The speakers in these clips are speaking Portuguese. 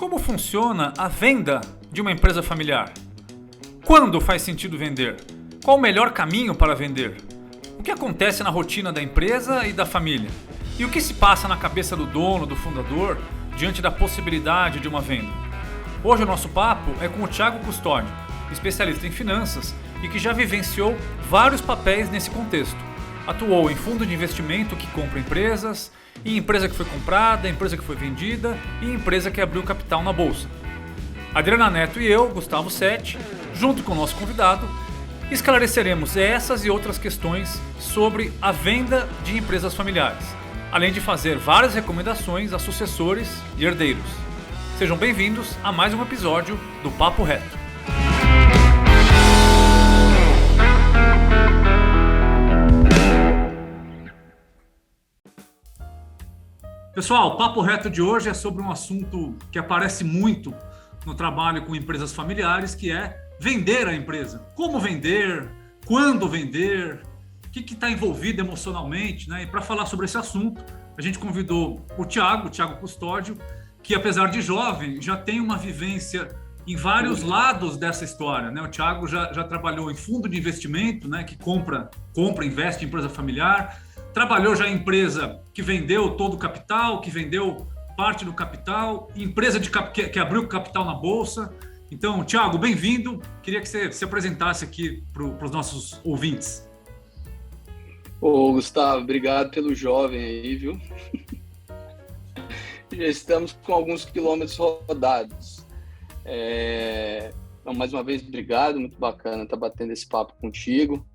Como funciona a venda de uma empresa familiar? Quando faz sentido vender? Qual o melhor caminho para vender? O que acontece na rotina da empresa e da família? E o que se passa na cabeça do dono, do fundador, diante da possibilidade de uma venda? Hoje o nosso papo é com o Thiago Custódio, especialista em finanças e que já vivenciou vários papéis nesse contexto. Atuou em fundo de investimento que compra empresas, em empresa que foi comprada, empresa que foi vendida e empresa que abriu capital na bolsa. Adriana Neto e eu, Gustavo Sete, junto com o nosso convidado, esclareceremos essas e outras questões sobre a venda de empresas familiares, além de fazer várias recomendações a sucessores e herdeiros. Sejam bem-vindos a mais um episódio do Papo Reto. Pessoal, o Papo Reto de hoje é sobre um assunto que aparece muito no trabalho com empresas familiares, que é vender a empresa. Como vender, quando vender, o que está envolvido emocionalmente, né? E para falar sobre esse assunto, a gente convidou o Thiago Custódio, que apesar de jovem, já tem uma vivência em vários lados dessa história, né? O Thiago já trabalhou em fundo de investimento, né? Que compra, investe em empresa familiar. Trabalhou já em empresa que vendeu todo o capital, que vendeu parte do capital, empresa que abriu capital na bolsa. Então, Thiago, bem-vindo. Queria que você se apresentasse aqui para os nossos ouvintes. Ô, Gustavo, obrigado pelo jovem aí, viu? Já estamos com alguns quilômetros rodados. Então, mais uma vez, obrigado, muito bacana estar batendo esse papo contigo.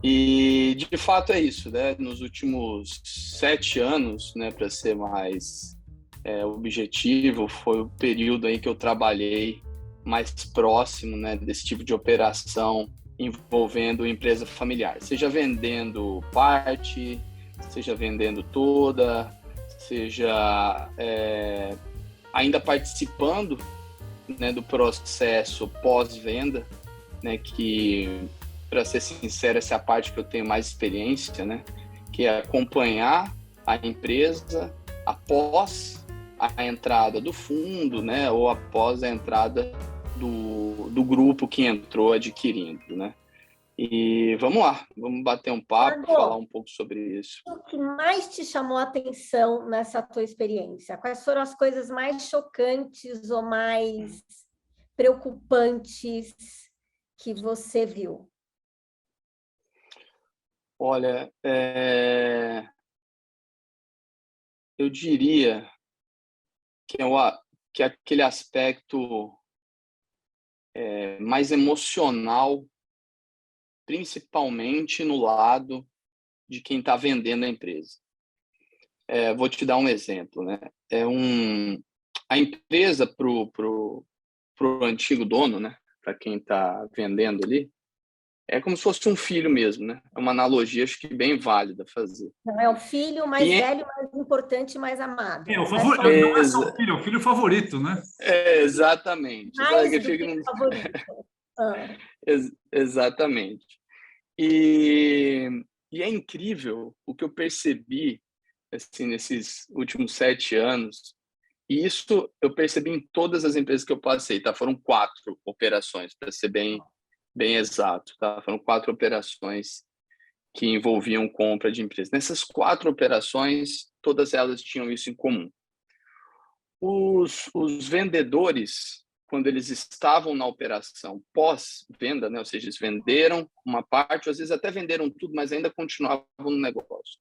E, de fato, é isso, né? Nos últimos 7 anos, né, para ser mais objetivo, foi o período aí que eu trabalhei mais próximo, né, desse tipo de operação envolvendo empresa familiar. Seja vendendo parte, seja vendendo toda, seja ainda participando, né, do processo pós-venda, né, que, para ser sincero, essa é a parte que eu tenho mais experiência, né? Que é acompanhar a empresa após a entrada do fundo, né? Ou após a entrada do grupo que entrou adquirindo, né? E vamos lá, vamos bater um papo, falar um pouco sobre isso. O que mais te chamou a atenção nessa tua experiência? Quais foram as coisas mais chocantes ou mais preocupantes que você viu? Olha, eu diria que é aquele aspecto mais emocional, principalmente no lado de quem está vendendo a empresa. Vou te dar um exemplo, né? A empresa pro antigo dono, né? Para quem está vendendo ali, é como se fosse um filho mesmo, né? É uma analogia, acho que bem válida fazer. Não é o filho mais velho, mais importante, mais amado. Não é só o filho, é o filho favorito, né? Exatamente. Mais do que favorito. Exatamente. E é incrível o que eu percebi assim, nesses últimos 7 anos, e isso eu percebi em todas as empresas que eu passei, tá? Foram 4 operações, para ser bem exato, tá? Foram 4 operações que envolviam compra de empresas. Nessas 4 operações, todas elas tinham isso em comum. Os vendedores, quando eles estavam na operação pós-venda, né? Ou seja, eles venderam uma parte, às vezes até venderam tudo, mas ainda continuavam no negócio.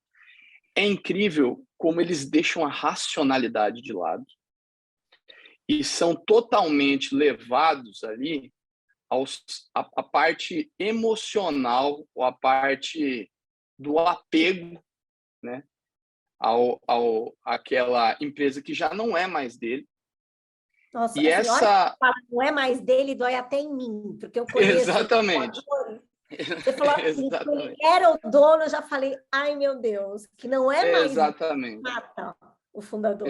É incrível como eles deixam a racionalidade de lado e são totalmente levados ali a parte emocional, ou a parte do apego, né, àquela empresa que já não é mais dele. Nossa, e assim, essa não é mais dele, dói até em mim, porque eu conheço. Exatamente. Você falou assim, ele era o dono, eu já falei, ai meu Deus, que não é mais. Exatamente. Mata o fundador.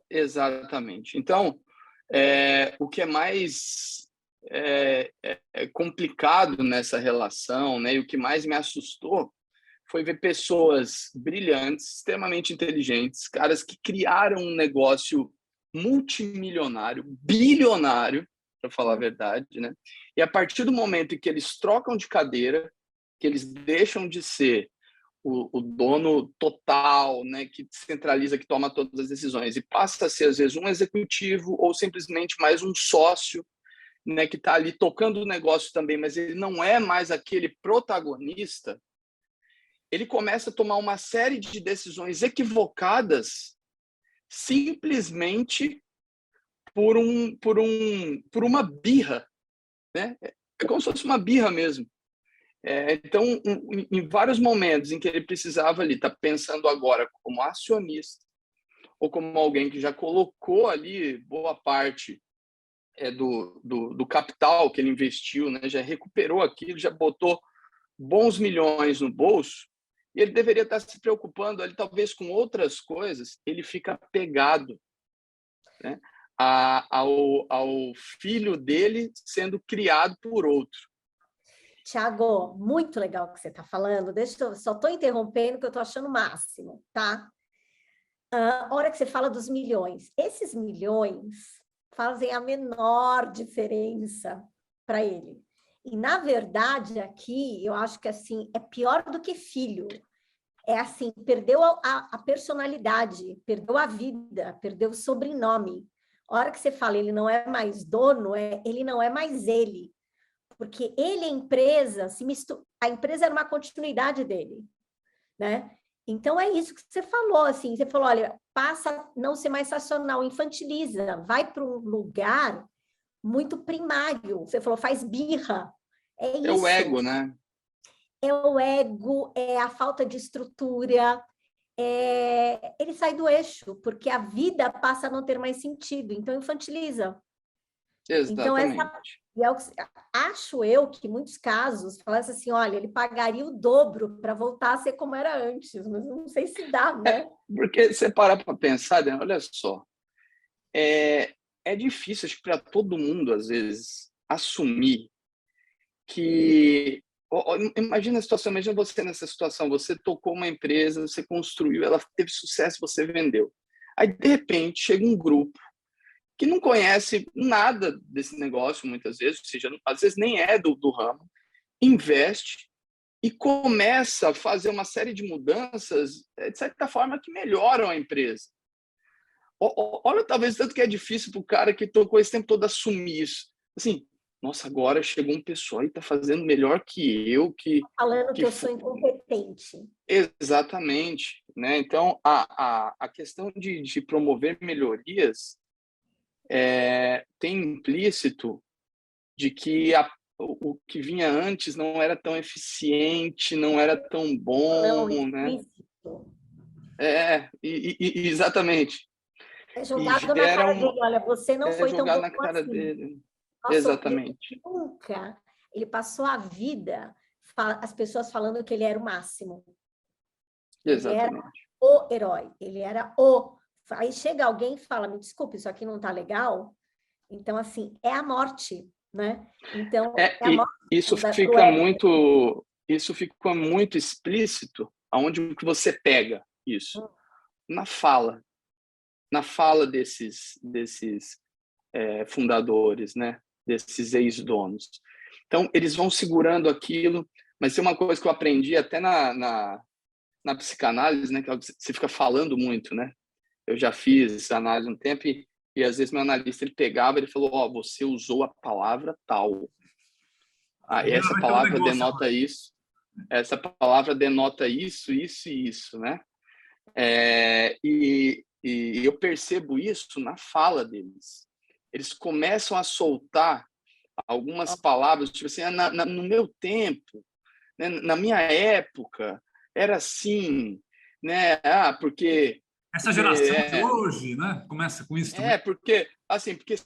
Exatamente. Então, o que é mais complicado nessa relação, né? E o que mais me assustou foi ver pessoas brilhantes, extremamente inteligentes, caras que criaram um negócio multimilionário, bilionário, para falar a verdade, né? E a partir do momento em que eles trocam de cadeira, que eles deixam de ser o dono total, né, que centraliza, que toma todas as decisões, e passa a ser, às vezes, um executivo ou simplesmente mais um sócio, né, que está ali tocando o negócio também, mas ele não é mais aquele protagonista, ele começa a tomar uma série de decisões equivocadas simplesmente por uma birra, né? É como se fosse uma birra mesmo. Então, em vários momentos em que ele precisava ali estar pensando agora como acionista ou como alguém que já colocou ali boa parte do capital que ele investiu, né? Já recuperou aquilo, já botou bons milhões no bolso, e ele deveria estar se preocupando ali talvez com outras coisas, ele fica apegado, né, ao filho dele sendo criado por outro. Tiago, muito legal o que você está falando. Só estou interrompendo que eu estou achando o máximo, tá? A hora que você fala dos milhões, esses milhões fazem a menor diferença para ele. E, na verdade, aqui, eu acho que assim, é pior do que filho. É assim, perdeu a personalidade, perdeu a vida, perdeu o sobrenome. A hora que você fala, ele não é mais dono, ele não é mais ele. Porque ele, a empresa, a empresa era uma continuidade dele, né? Então, é isso que você falou, assim, você falou, olha, passa a não ser mais racional, infantiliza, vai para um lugar muito primário. Você falou, faz birra. É isso. É o ego, né? É o ego, é a falta de estrutura, ele sai do eixo, porque a vida passa a não ter mais sentido, então infantiliza. Exatamente. Então, acho eu que em muitos casos falasse assim, olha, ele pagaria o dobro para voltar a ser como era antes, mas não sei se dá, né? Porque você para pensar, né? Olha só, é difícil, acho que para todo mundo, às vezes, assumir que... Imagina a situação, imagina você nessa situação, você tocou uma empresa, você construiu, ela teve sucesso, você vendeu. Aí, de repente, chega um grupo que não conhece nada desse negócio, muitas vezes, ou seja, às vezes nem é do ramo, investe e começa a fazer uma série de mudanças, de certa forma, que melhoram a empresa. Olha, talvez tanto que é difícil para o cara que tocou esse tempo todo assumir isso. Assim, nossa, agora chegou um pessoal e está fazendo melhor que eu. Falando que eu sou incompetente. Exatamente. Né? Então, a questão de promover melhorias tem implícito de que o que vinha antes não era tão eficiente, não era tão bom, não, né? Exatamente. É jogado na cara dele, olha, você não foi tão bom na cara assim. dele. Nossa, exatamente. Nunca. Ele passou a vida, as pessoas falando que ele era o máximo. Exatamente. Ele era o herói, ele era o... Aí chega alguém e fala, me desculpe, isso aqui não tá legal. Então, assim, é a morte, né? Então, a morte. Isso fica muito explícito aonde que você pega isso. Na fala desses fundadores, né? Desses ex-donos. Então, eles vão segurando aquilo, mas tem uma coisa que eu aprendi até na psicanálise, né? Que você fica falando muito, né? Eu já fiz essa análise um tempo e às vezes meu analista ele pegava, ele falou, você usou a palavra tal. Essa palavra denota isso. Essa palavra denota isso, isso e isso, né? E eu percebo isso na fala deles. Eles começam a soltar algumas palavras, tipo assim, no meu tempo, né, na minha época, era assim, né? Porque... Essa geração de hoje, né? Começa com isso também. Porque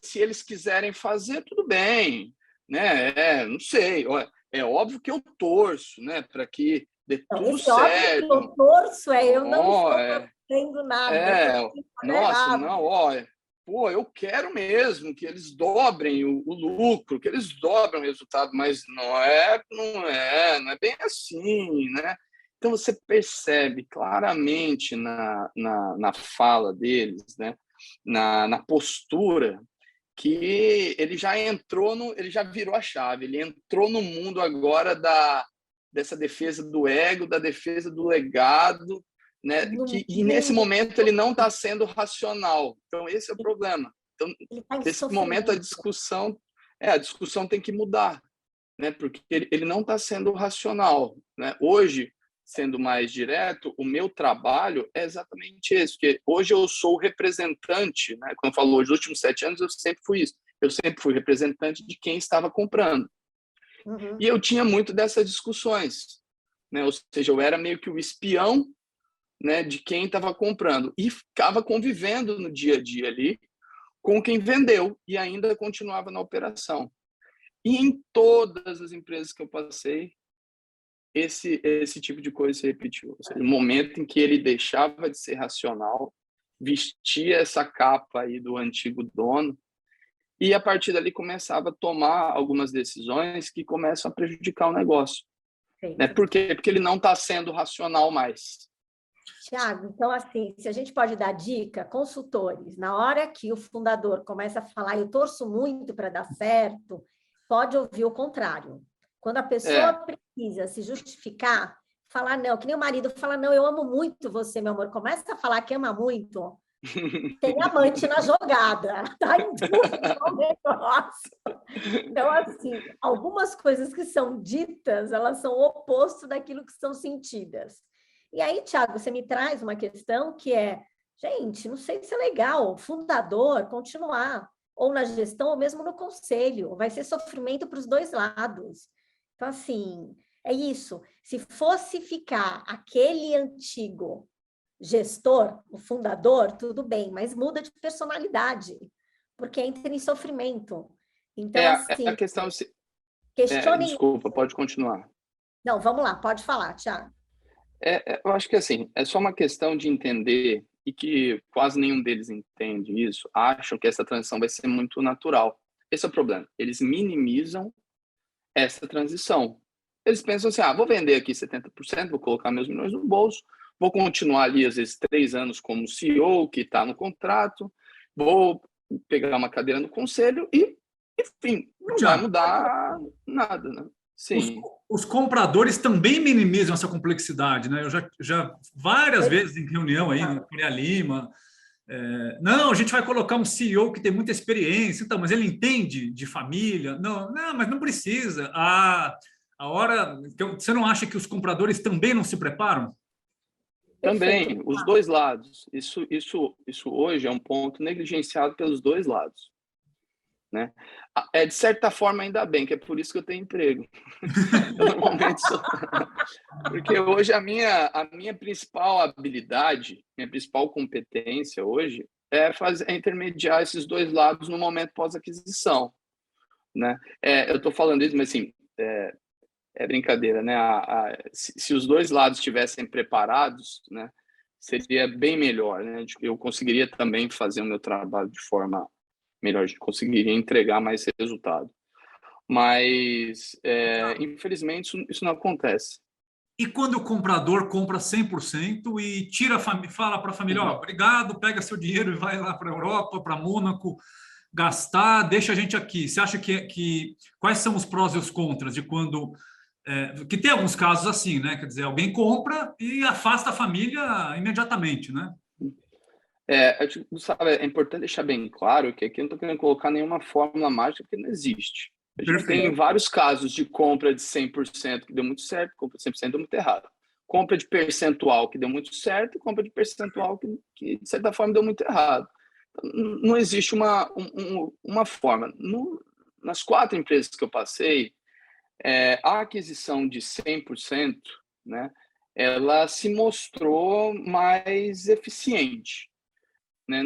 se eles quiserem fazer, tudo bem, né? Não sei, é óbvio que eu torço, né? Para que dê tudo certo. Que eu torço, eu não estou fazendo nada. Nossa, não, eu quero mesmo que eles dobrem o lucro, que eles dobrem o resultado, mas não é bem assim, né? Então você percebe claramente na fala deles, né? na postura, que ele já ele já virou a chave, ele entrou no mundo agora dessa defesa do ego, da defesa do legado, né? E nesse momento ele não está sendo racional. Então esse é o problema. Então nesse momento a discussão tem que mudar, né? Porque ele não está sendo racional, né? Hoje, sendo mais direto, o meu trabalho é exatamente esse, porque hoje eu sou o representante, né? Quando eu falo hoje, nos últimos 7 anos, eu sempre fui isso. Eu sempre fui representante de quem estava comprando. Uhum. E eu tinha muito dessas discussões, né? Ou seja, eu era meio que o espião, né, de quem estava comprando e ficava convivendo no dia a dia ali com quem vendeu e ainda continuava na operação. E em todas as empresas que eu passei, esse tipo de coisa se repetiu. Ou seja, o momento em que ele deixava de ser racional, vestia essa capa aí do antigo dono e a partir dali começava a tomar algumas decisões que começam a prejudicar o negócio. Né? Por quê? Porque ele não está sendo racional mais. Tiago, então assim, se a gente pode dar dica, consultores, na hora que o fundador começa a falar, eu torço muito para dar certo, pode ouvir o contrário. Quando a pessoa precisa se justificar, falar não, que nem o marido fala, não, eu amo muito você, meu amor, começa a falar que ama muito, tem amante na jogada, tá em tudo no negócio. Então, assim, algumas coisas que são ditas, elas são o oposto daquilo que são sentidas. E aí, Tiago, você me traz uma questão que é, gente, não sei se é legal, fundador, continuar, ou na gestão, ou mesmo no conselho, vai ser sofrimento para os dois lados. Então, assim, é isso. Se fosse ficar aquele antigo gestor, o fundador, tudo bem, mas muda de personalidade, porque entra em sofrimento. Então, assim... a questão... desculpa, pode continuar. Não, vamos lá, pode falar, Tiago. Eu acho que assim, é só uma questão de entender e que quase nenhum deles entende isso, acham que essa transição vai ser muito natural. Esse é o problema. Eles minimizam essa transição. Eles pensam assim, vou vender aqui 70%, vou colocar meus milhões no bolso, vou continuar ali, às vezes, 3 anos como CEO, que está no contrato, vou pegar uma cadeira no conselho e, enfim, não vai mudar nada, né? Sim. Os compradores também minimizam essa complexidade, né? Eu já várias vezes em reunião aí no Faria Lima, não, a gente vai colocar um CEO que tem muita experiência, então, mas ele entende de família. Não, mas não precisa. A hora, você não acha que os compradores também não se preparam? Também, os dois lados. Isso hoje é um ponto negligenciado pelos dois lados. Né? De certa forma, ainda bem, que é por isso que eu tenho emprego. Eu normalmente sou... Porque hoje a minha principal habilidade, minha principal competência hoje é intermediar esses dois lados no momento pós-aquisição. Né? Eu estou falando isso, mas assim, é brincadeira, né? Se os dois lados estivessem preparados, né, seria bem melhor, né? Eu conseguiria também fazer o meu trabalho de forma melhor, a gente conseguiria entregar mais resultado. Mas, infelizmente, isso não acontece. E quando o comprador compra 100% e fala para a família, obrigado, pega seu dinheiro e vai lá para a Europa, para Mônaco, gastar, deixa a gente aqui. Você acha que quais são os prós e os contras de quando... que tem alguns casos assim, né? Quer dizer, alguém compra e afasta a família imediatamente, né? Sabe, é importante deixar bem claro que aqui eu não estou querendo colocar nenhuma fórmula mágica, porque não existe. A gente tem vários casos de compra de 100% que deu muito certo, compra de 100% deu muito errado. Compra de percentual que deu muito certo, compra de percentual que de certa forma deu muito errado. Então, não existe uma forma. Nas 4 empresas que eu passei, a aquisição de 100%, né, ela se mostrou mais eficiente. Né,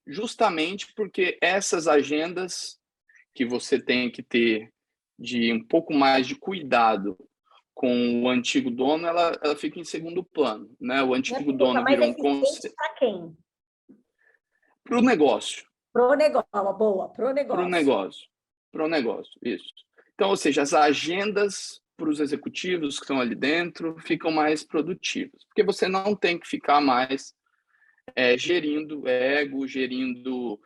justamente porque essas agendas que você tem que ter de um pouco mais de cuidado com o antigo dono, ela fica em segundo plano. Né? O antigo dono virou um conceito. Para quem? Para o negócio. Para o negócio, boa, para o negócio. Para o negócio, isso. Então, ou seja, as agendas para os executivos que estão ali dentro ficam mais produtivas, porque você não tem que ficar mais gerindo ego, gerindo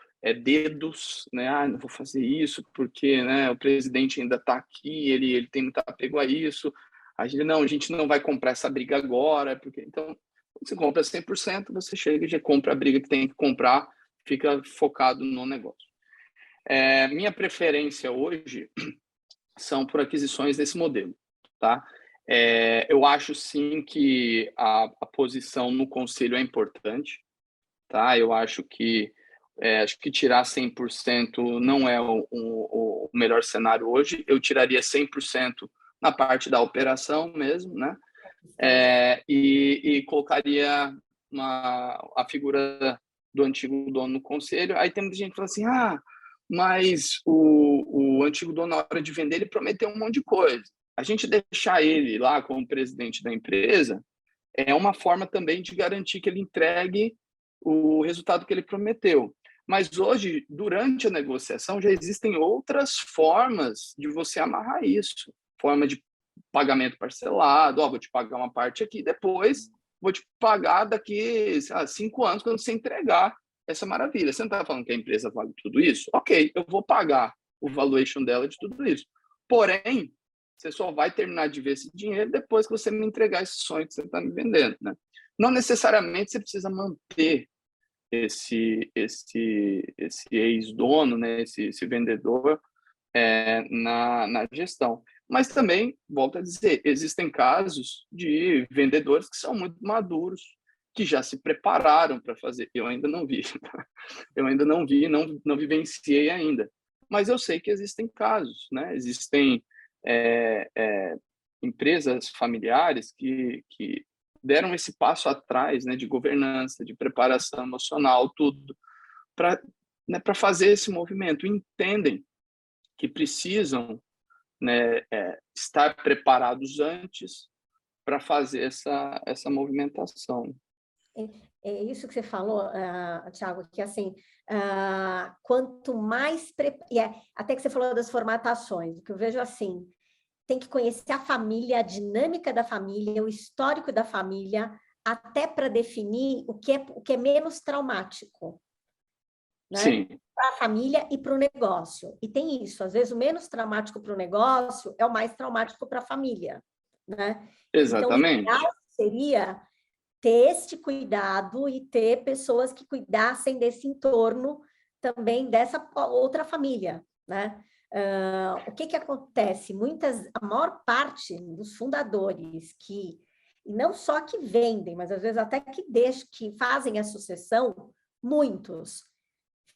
dedos, né? Ah, não vou fazer isso porque, né, o presidente ainda está aqui, ele tem muito apego a isso. A gente não vai comprar essa briga agora, porque então você compra 100%, você chega e já compra a briga que tem que comprar, fica focado no negócio. Minha preferência hoje são por aquisições desse modelo, tá? Eu acho sim que a posição no conselho é importante, tá? Eu acho que tirar 100% não é o melhor cenário hoje. Eu tiraria 100% na parte da operação mesmo, né? E colocaria a figura do antigo dono no conselho. Aí tem muita gente que fala assim, mas o antigo dono, na hora de vender, ele prometeu um monte de coisa. A gente deixar ele lá como presidente da empresa é uma forma também de garantir que ele entregue o resultado que ele prometeu. Mas hoje, durante a negociação, já existem outras formas de você amarrar isso. Forma de pagamento parcelado, vou te pagar uma parte aqui, depois vou te pagar daqui a 5 anos, quando você entregar essa maravilha. Você não está falando que a empresa vale tudo isso? Ok, eu vou pagar o valuation dela de tudo isso. Porém, você só vai terminar de ver esse dinheiro depois que você me entregar esse sonho que você está me vendendo, né? Não necessariamente você precisa manter esse ex-dono, né, esse vendedor na gestão. Mas também, volto a dizer, existem casos de vendedores que são muito maduros, que já se prepararam para fazer. Eu ainda não vi, não vivenciei ainda. Mas eu sei que existem casos, né? Existem empresas familiares que deram esse passo atrás, né, de governança, de preparação emocional, tudo, para fazer esse movimento. Entendem que precisam, né, estar preparados antes para fazer essa movimentação. É isso que você falou, Thiago, que assim, quanto mais... até que você falou das formatações, que eu vejo assim, tem que conhecer a família, a dinâmica da família, o histórico da família, até para definir o que é menos traumático, né? Sim. Para a família e para o negócio. E tem isso, às vezes o menos traumático para o negócio é o mais traumático para a família, né? Exatamente. Então, o ideal seria ter este cuidado e ter pessoas que cuidassem desse entorno também dessa outra família, né? O que acontece? A maior parte dos fundadores e não só que vendem, mas às vezes até que fazem a sucessão, muitos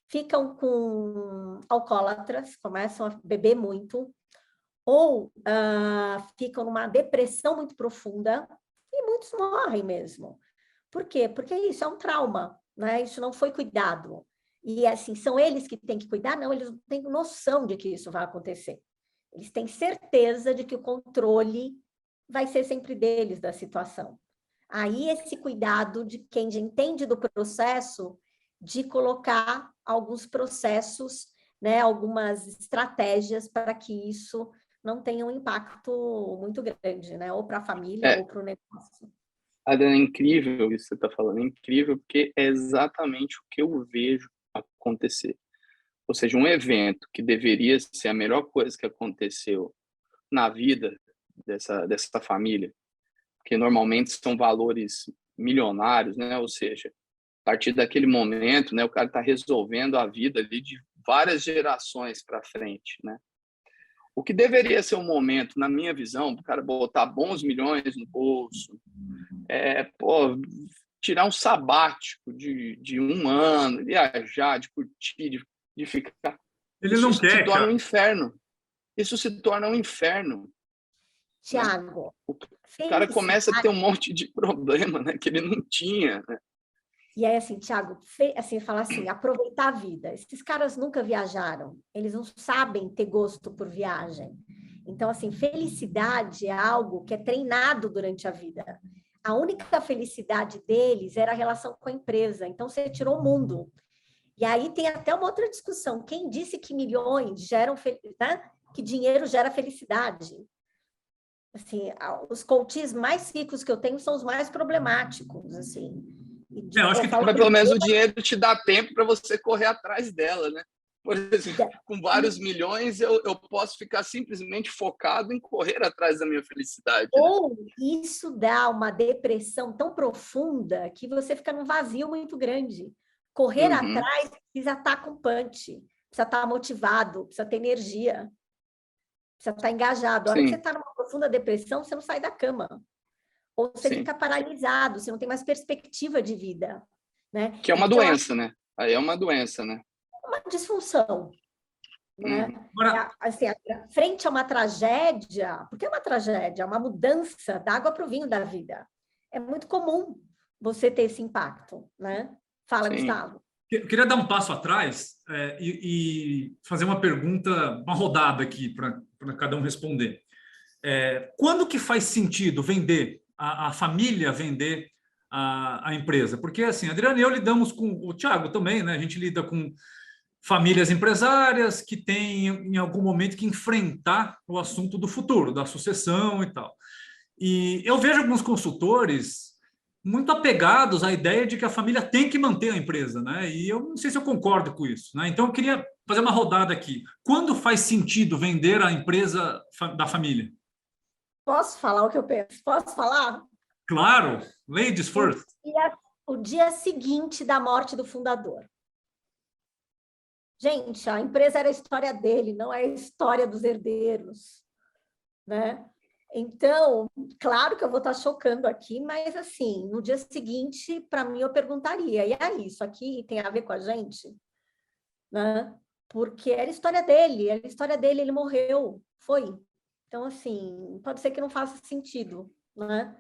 ficam com alcoólatras, começam a beber muito, ou ficam numa depressão muito profunda, e muitos morrem mesmo. Por quê? Porque isso é um trauma, né? Isso não foi cuidado. E, assim, são eles que têm que cuidar? Não, eles não têm noção de que isso vai acontecer. Eles têm certeza de que o controle vai ser sempre deles da situação. Aí, esse cuidado de quem já entende do processo, de colocar alguns processos, né, algumas estratégias para que isso não tenha um impacto muito grande, né? Ou para a família ou para o negócio. Adriana, é incrível isso que você está falando, é incrível porque é exatamente o que eu vejo acontecer. Ou seja, um evento que deveria ser a melhor coisa que aconteceu na vida dessa família, porque normalmente são valores milionários, né? Ou seja, a partir daquele momento, né, o cara está resolvendo a vida ali de várias gerações para frente, né? O que deveria ser um momento, na minha visão, para o cara botar bons milhões no bolso, tirar um sabático de 1 ano, viajar, de curtir, de ficar. Ele não quer, se torna um inferno. Isso se torna um inferno. Tiago, né? O cara começa a ter um monte de problema, né, que ele não tinha, né? E aí, assim, Thiago, fala assim, aproveitar a vida. Esses caras nunca viajaram, eles não sabem ter gosto por viagem. Então, assim, felicidade é algo que é treinado durante a vida. A única felicidade deles era a relação com a empresa. Então, você tirou o mundo. E aí tem até uma outra discussão. Quem disse que milhões geram, né? Que dinheiro gera felicidade? Assim, os coaches mais ricos que eu tenho são os mais problemáticos, assim. Eu acho que mas pelo menos o dinheiro te dá tempo para você correr atrás dela, né? Por exemplo, com vários milhões, eu posso ficar simplesmente focado em correr atrás da minha felicidade. Né? Ou isso dá uma depressão tão profunda que você fica num vazio muito grande. Correr atrás precisa estar com punch, precisa estar motivado, precisa ter energia, precisa estar engajado. A hora que você está numa profunda depressão, você não sai da cama. Ou você fica paralisado, você não tem mais perspectiva de vida. Né? Que é uma doença, né? Aí é uma doença, né? Uma disfunção. Né? Assim, frente a uma tragédia, porque é uma tragédia, é uma mudança da água para o vinho da vida. É muito comum você ter esse impacto. Né? Fala, Gustavo. Eu queria dar um passo atrás e fazer uma pergunta, uma rodada aqui para cada um responder. Quando que faz sentido vender, a família vender a empresa? Porque, assim, a Adriana e eu lidamos com, o Thiago também, né? A gente lida com famílias empresárias que têm, em algum momento, que enfrentar o assunto do futuro, da sucessão e tal. E eu vejo alguns consultores muito apegados à ideia de que a família tem que manter a empresa, né? E eu não sei se eu concordo com isso, né? Então, eu queria fazer uma rodada aqui. Quando faz sentido vender a empresa da família? Posso falar o que eu penso? Posso falar? Claro, ladies first. O dia seguinte da morte do fundador. Gente, a empresa era a história dele, não é a história dos herdeiros, né? Então, claro que eu vou estar chocando aqui, mas assim, no dia seguinte, para mim, eu perguntaria, e aí, isso aqui tem a ver com a gente? Né? Porque era a história dele, ele morreu, foi. Então, assim, pode ser que não faça sentido, né?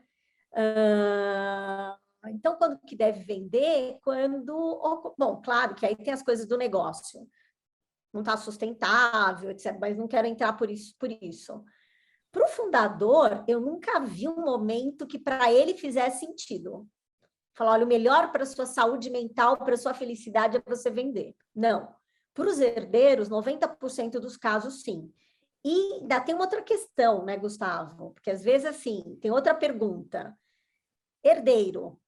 Então, quando que deve vender? Quando... Bom, claro que aí tem as coisas do negócio. Não está sustentável, etc. Mas não quero entrar por isso. Para o fundador, eu nunca vi um momento que para ele fizesse sentido. Falar, olha, o melhor para a sua saúde mental, para a sua felicidade é você vender. Não. Para os herdeiros, 90% dos casos, sim. E ainda tem uma outra questão, né, Gustavo? Porque às vezes, assim, tem outra pergunta. Herdeiro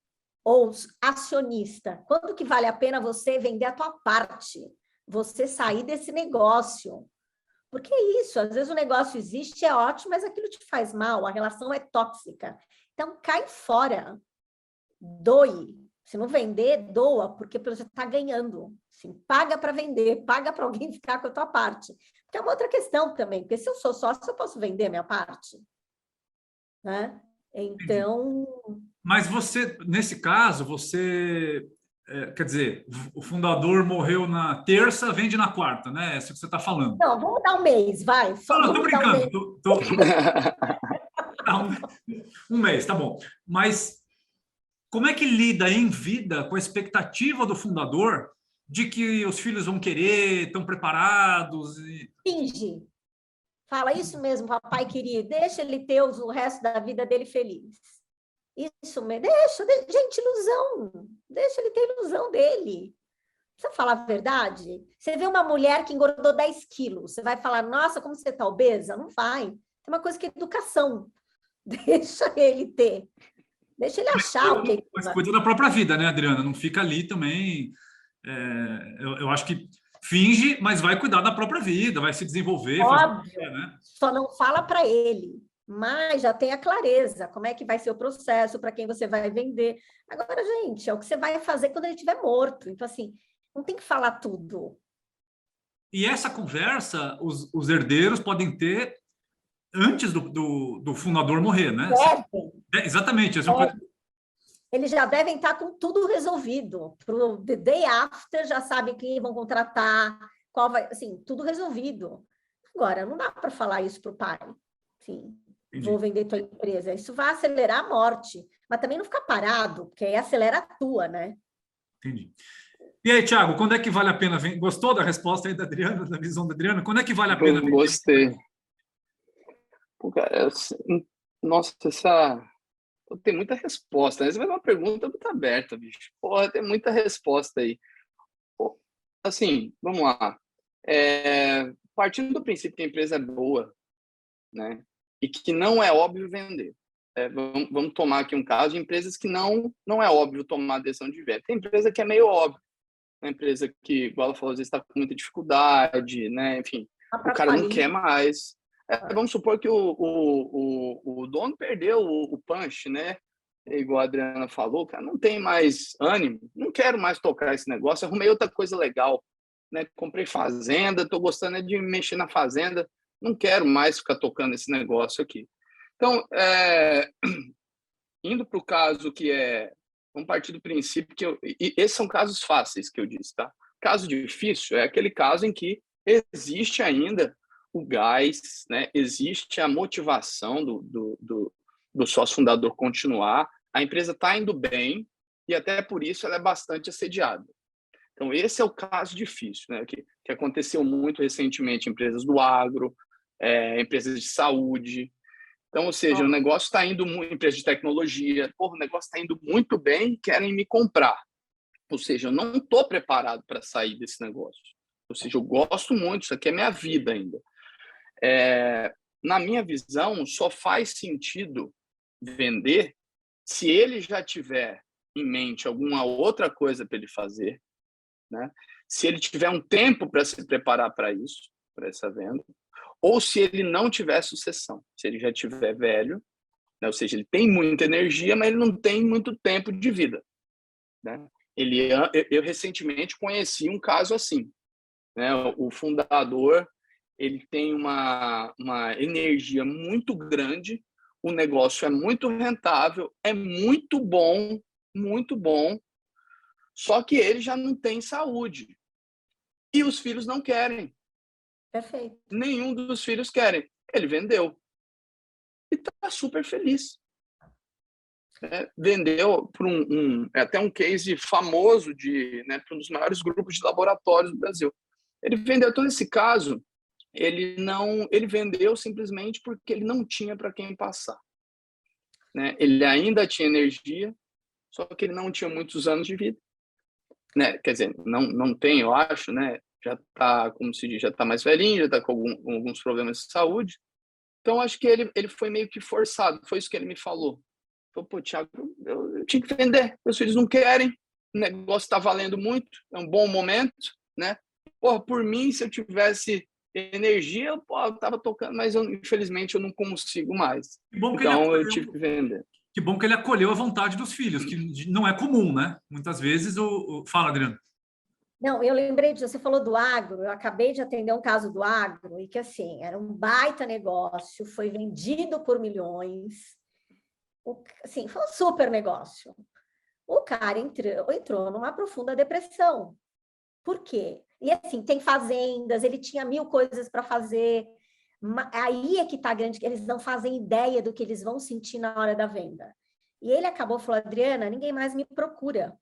ou acionista, quando que vale a pena você vender a tua parte? Você sair desse negócio? Porque é isso, às vezes o negócio existe, é ótimo, mas aquilo te faz mal, a relação é tóxica. Então, cai fora. Doe. Se não vender, doa, porque você está ganhando. Assim, paga para vender, paga para alguém ficar com a tua parte. Porque é uma outra questão também, porque se eu sou sócio, eu posso vender minha parte. Né? Então... Mas você, nesse caso, quer dizer, o fundador morreu na terça, vende na quarta, né? É isso que você está falando. Não, vamos dar um mês, vai. Só não, estou brincando. Um mês, tá bom. Mas como é que lida em vida com a expectativa do fundador de que os filhos vão querer, estão preparados? Finge. Fala isso mesmo, papai querido. Deixa ele ter o resto da vida dele feliz. Isso mesmo. Gente, ilusão. Deixa ele ter ilusão dele. Precisa falar a verdade? Você vê uma mulher que engordou 10 quilos, você vai falar, nossa, como você está obesa? Não vai. Tem uma coisa que é educação. Deixa ele ter. Deixa ele achar o que ele Mas cuida da própria vida, né, Adriana? Não fica ali também... eu acho que finge, mas vai cuidar da própria vida, vai se desenvolver. Óbvio. Né? Só não fala para ele. Mas já tem a clareza, como é que vai ser o processo, para quem você vai vender. Agora, gente, é o que você vai fazer quando ele estiver morto. Então, assim, não tem que falar tudo. E essa conversa, os herdeiros podem ter antes do fundador morrer, né? Exatamente. Eles já devem estar com tudo resolvido. Para o the day after, já sabem quem vão contratar, qual vai... Assim, tudo resolvido. Agora, não dá para falar isso para o pai. Sim. Entendi. Vou vender tua empresa. Isso vai acelerar a morte, mas também não ficar parado, porque aí acelera a tua, né? Entendi. E aí, Thiago, quando é que vale a pena vender? Gostou da resposta aí da Adriana, da visão da Adriana? Quando é que vale a pena vender? Gostei. Pô, cara, nossa, tem muita resposta. Essa vai ser uma pergunta muito aberta, bicho. Porra, tem muita resposta aí. Pô, assim, vamos lá. Partindo do princípio que a empresa é boa, né? E que não é óbvio vender. vamos tomar aqui um caso de empresas que não é óbvio tomar a decisão de venda. Tem empresa que é meio óbvio. Uma empresa que, igual ela falou, às vezes está com muita dificuldade, né? Enfim, o cara não quer mais. Vamos supor que o dono perdeu o punch, né? Igual a Adriana falou, cara, não tem mais ânimo, não quero mais tocar esse negócio, arrumei outra coisa legal, né? Comprei fazenda, estou gostando de mexer na fazenda, não quero mais ficar tocando esse negócio aqui. Então, indo para o caso que vamos partir do princípio e esses são casos fáceis que eu disse, tá? Caso difícil é aquele caso em que existe ainda o gás, né? Existe a motivação do sócio fundador continuar, a empresa está indo bem e até por isso ela é bastante assediada. Então, esse é o caso difícil, né? Que aconteceu muito recentemente em empresas do agro, empresas de saúde. Então, ou seja, o negócio está indo muito, empresa de tecnologia, o negócio está indo muito bem, querem me comprar. Ou seja, eu não estou preparado para sair desse negócio. Ou seja, eu gosto muito, isso aqui é minha vida ainda. Na minha visão, só faz sentido vender se ele já tiver em mente alguma outra coisa para ele fazer, né? Se ele tiver um tempo para se preparar para isso, para essa venda, ou se ele não tiver sucessão, se ele já tiver velho, né? Ou seja, ele tem muita energia, mas ele não tem muito tempo de vida, né? Eu recentemente conheci um caso assim, né? O fundador, ele tem uma energia muito grande, o negócio é muito rentável, é muito bom, só que ele já não tem saúde. E os filhos não querem. Perfeito. Nenhum dos filhos querem. Ele vendeu. E está super feliz. Vendeu para até um case famoso né, para um dos maiores grupos de laboratórios do Brasil. Ele vendeu. Então, nesse caso, ele vendeu simplesmente porque ele não tinha para quem passar, né? Ele ainda tinha energia, só que ele não tinha muitos anos de vida, né? Quer dizer, não tem, eu acho, né? Já está, como se diz, já está mais velhinho, já está com alguns problemas de saúde. Então, acho que ele foi meio que forçado. Foi isso que ele me falou. Falou, pô, Thiago, eu tinha que vender. Meus filhos não querem. O negócio está valendo muito. É um bom momento, né? Porra, por mim, se eu tivesse energia, eu estava tocando, mas infelizmente eu não consigo mais. Então, eu tive que vender. Que bom que ele acolheu a vontade dos filhos, que não é comum, né? Muitas vezes Fala, Adriano. Não, eu lembrei disso, você falou do agro, eu acabei de atender um caso do agro, e que, assim, era um baita negócio, foi vendido por milhões, assim, foi um super negócio. O cara entrou numa profunda depressão. Por quê? E, assim, tem fazendas, ele tinha 1000 coisas para fazer, aí é que está grande, que eles não fazem ideia do que eles vão sentir na hora da venda. E ele acabou, falou, Adriana, ninguém mais me procura.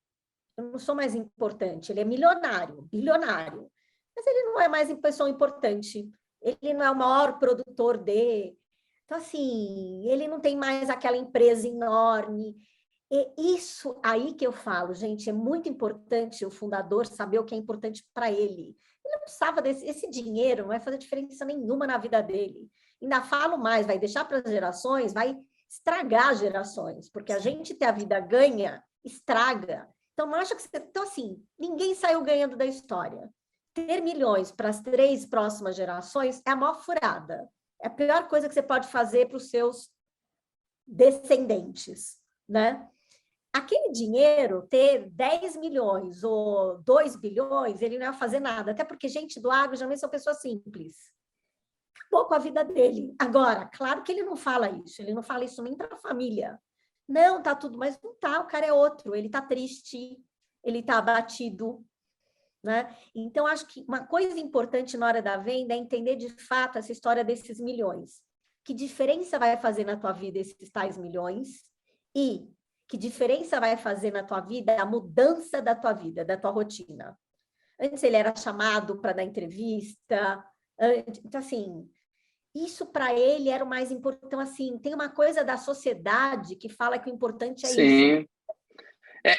Eu não sou mais importante, ele é milionário, bilionário, mas ele não é mais pessoa importante, ele não é o maior produtor então, assim, ele não tem mais aquela empresa enorme, e isso aí que eu falo, gente, é muito importante o fundador saber o que é importante para ele. Ele não precisava esse dinheiro, não vai fazer diferença nenhuma na vida dele. Ainda falo mais, vai deixar para as gerações, vai estragar as gerações, porque a gente ter a vida ganha, estraga. Então, acho que então, assim, ninguém saiu ganhando da história. Ter milhões para as 3 próximas gerações é a maior furada. É a pior coisa que você pode fazer para os seus descendentes, né? Aquele dinheiro, ter 10 milhões ou 2 bilhões, ele não ia fazer nada. Até porque gente do agro geralmente são pessoas simples. Acabou com a vida dele. Agora, claro que ele não fala isso nem para a família. Não, tá tudo, mas não tá, o cara é outro, ele tá triste, ele tá abatido, né? Então, acho que uma coisa importante na hora da venda é entender de fato essa história desses milhões. Que diferença vai fazer na tua vida esses tais milhões? E que diferença vai fazer na tua vida a mudança da tua vida, da tua rotina? Antes ele era chamado para dar entrevista, então, assim, isso para ele era o mais importante. Então, assim, tem uma coisa da sociedade que fala que o importante é isso. Sim.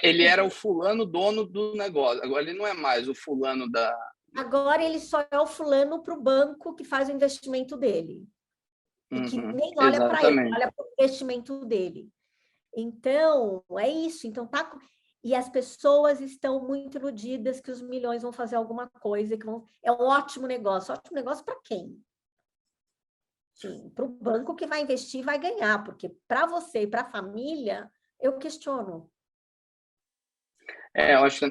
Ele era o fulano dono do negócio. Agora ele não é mais o fulano da... Agora ele só é o fulano para o banco que faz o investimento dele. e que nem olha para ele, olha para o investimento dele. Então, é isso. Então, e as pessoas estão muito iludidas que os milhões vão fazer alguma coisa, é um ótimo negócio. Ótimo negócio para quem? Sim, para o banco que vai investir vai ganhar, porque para você e para a família, eu questiono. Eu acho que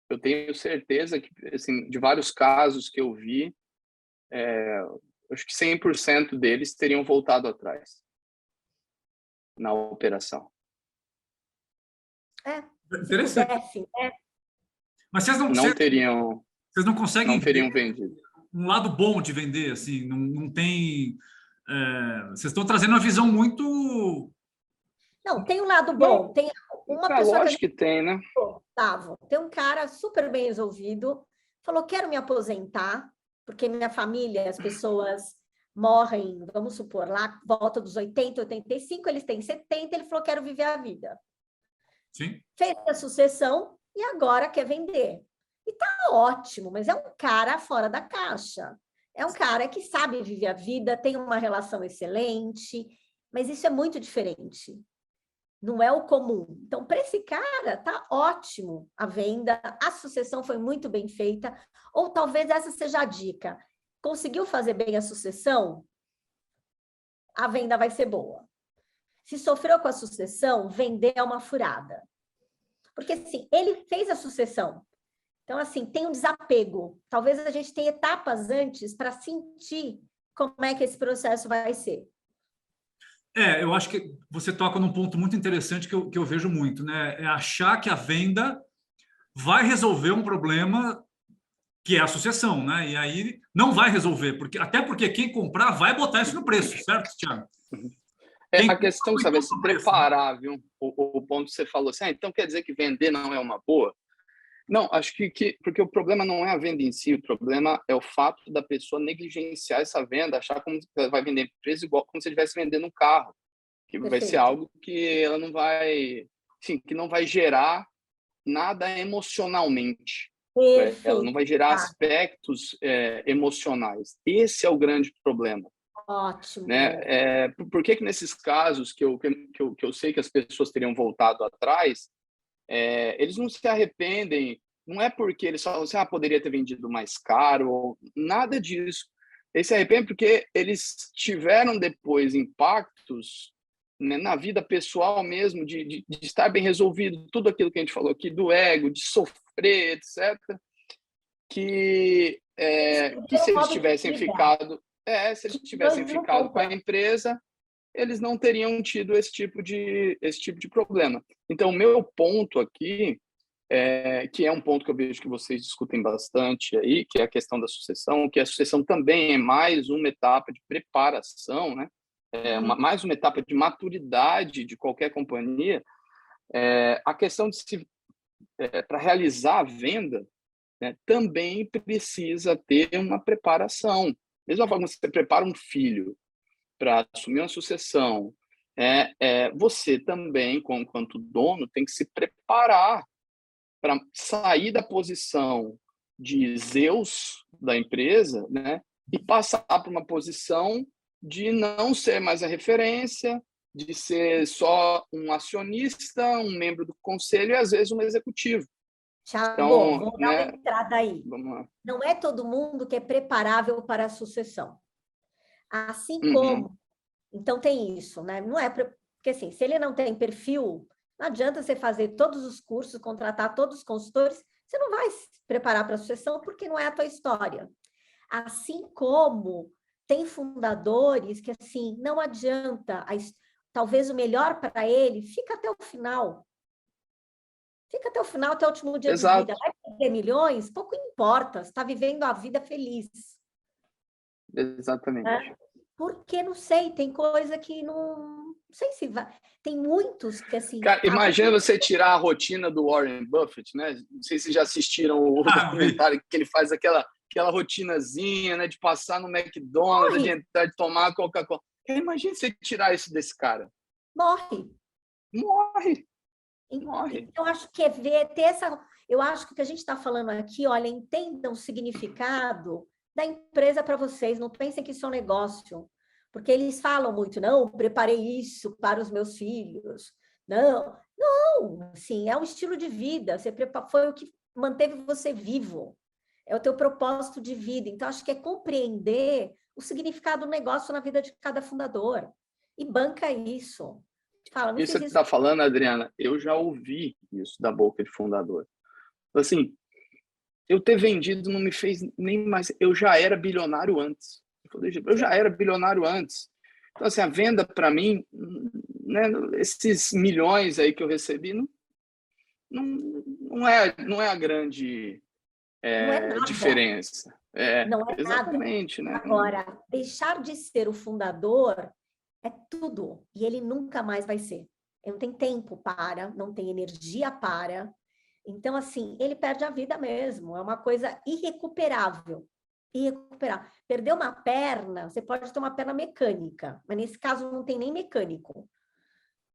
eu tenho certeza que, assim, de vários casos que eu vi, acho que 100% deles teriam voltado atrás na operação. Interessante. Né? Mas vocês não conseguem teriam vendido. Um lado bom de vender, assim, não tem... vocês estão trazendo uma visão muito... Não, tem um lado bom. Tem uma pessoa lógico que tem, né? Gustavo, tem um cara super bem resolvido, falou, quero me aposentar, porque minha família, as pessoas morrem, vamos supor, lá, volta dos 80, 85, eles têm 70, ele falou, quero viver a vida. Sim. Fez a sucessão e agora quer vender. E tá ótimo, mas é um cara fora da caixa. É um cara que sabe viver a vida, tem uma relação excelente, mas isso é muito diferente. Não é o comum. Então, para esse cara, tá ótimo a venda, a sucessão foi muito bem feita, ou talvez essa seja a dica. Conseguiu fazer bem a sucessão? A venda vai ser boa. Se sofreu com a sucessão, vender é uma furada. Porque, assim, ele fez a sucessão. Então, assim, tem um desapego. Talvez a gente tenha etapas antes para sentir como é que esse processo vai ser. Eu acho que você toca num ponto muito interessante que eu vejo muito, né? É achar que a venda vai resolver um problema que é a sucessão, né? E aí não vai resolver, até porque quem comprar vai botar isso no preço, certo, Thiago? A questão, sabe, é se preparar, viu? O ponto que você falou assim, então quer dizer que vender não é uma boa? Não, acho que porque o problema não é a venda em si, o problema é o fato da pessoa negligenciar essa venda, achar como vai vender empresa igual como se estivesse vendendo um carro, que vai ser algo que ela não vai, enfim, que não vai gerar nada emocionalmente. Ela não vai gerar aspectos emocionais. Esse é o grande problema. Ótimo. Né? Por que nesses casos que eu sei que as pessoas teriam voltado atrás, eles não se arrependem, não é porque eles falam assim, poderia ter vendido mais caro, ou nada disso. Eles se arrependem porque eles tiveram depois impactos, né, na vida pessoal mesmo, de estar bem resolvido, tudo aquilo que a gente falou aqui, do ego, de sofrer, etc., que se eles tivessem ficado... se eles tivessem ficado com a empresa, eles não teriam tido esse tipo de problema. Então, o meu ponto aqui, que é um ponto que eu vejo que vocês discutem bastante aí, que é a questão da sucessão, que a sucessão também é mais uma etapa de preparação, né? Mais uma etapa de maturidade de qualquer companhia. A questão de para realizar a venda, né, também precisa ter uma preparação. Mesma forma que você prepara um filho para assumir uma sucessão, você também, enquanto dono, tem que se preparar para sair da posição de Zeus da empresa, né, e passar para uma posição de não ser mais a referência, de ser só um acionista, um membro do conselho e, às vezes, um executivo. Thiago, então, vou dar uma entrada aí. Vamos lá. Não é todo mundo que é preparável para a sucessão. Assim como... Então, tem isso, né? Não é... Porque, assim, se ele não tem perfil, não adianta você fazer todos os cursos, contratar todos os consultores, você não vai se preparar para a sucessão porque não é a tua história. Assim como tem fundadores que, assim, não adianta, talvez o melhor para ele, fica até o final. Fica até o final, até o último dia de vida. Vai perder milhões? Pouco importa, você está vivendo a vida feliz. Exatamente. Porque, não sei, tem coisa que não sei se vai... Tem muitos que, assim... Cara, imagina você tirar a rotina do Warren Buffett, né? Não sei se vocês já assistiram o documentário que ele faz aquela rotinazinha, né? De passar no McDonald's, de entrar, de tomar Coca-Cola. Imagina você tirar isso desse cara. Morre. Eu acho que eu acho que o que a gente está falando aqui, olha, entendam o significado da empresa para vocês, não pensem que isso é um negócio. Porque eles falam muito, não, preparei isso para os meus filhos. Não, não, assim, é um estilo de vida, foi o que manteve você vivo, é o teu propósito de vida. Então, acho que é compreender o significado do negócio na vida de cada fundador. E banca isso. Fala, não Isso fiz que você isso. está falando, Adriana, eu já ouvi isso da boca de fundador. Assim, eu ter vendido não me fez nem mais... Eu já era bilionário antes. Eu já era bilionário antes. Então, assim, a venda, para mim, né, esses milhões aí que eu recebi, não é a grande Não é nada. diferença. Não é exatamente, nada. né? Agora, deixar de ser o fundador é tudo. E ele nunca mais vai ser. Ele não tem tempo para, não tem energia para. Então, assim, ele perde a vida mesmo. É uma coisa irrecuperável. Irrecuperável. Perder uma perna, você pode ter uma perna mecânica, mas nesse caso não tem nem mecânico.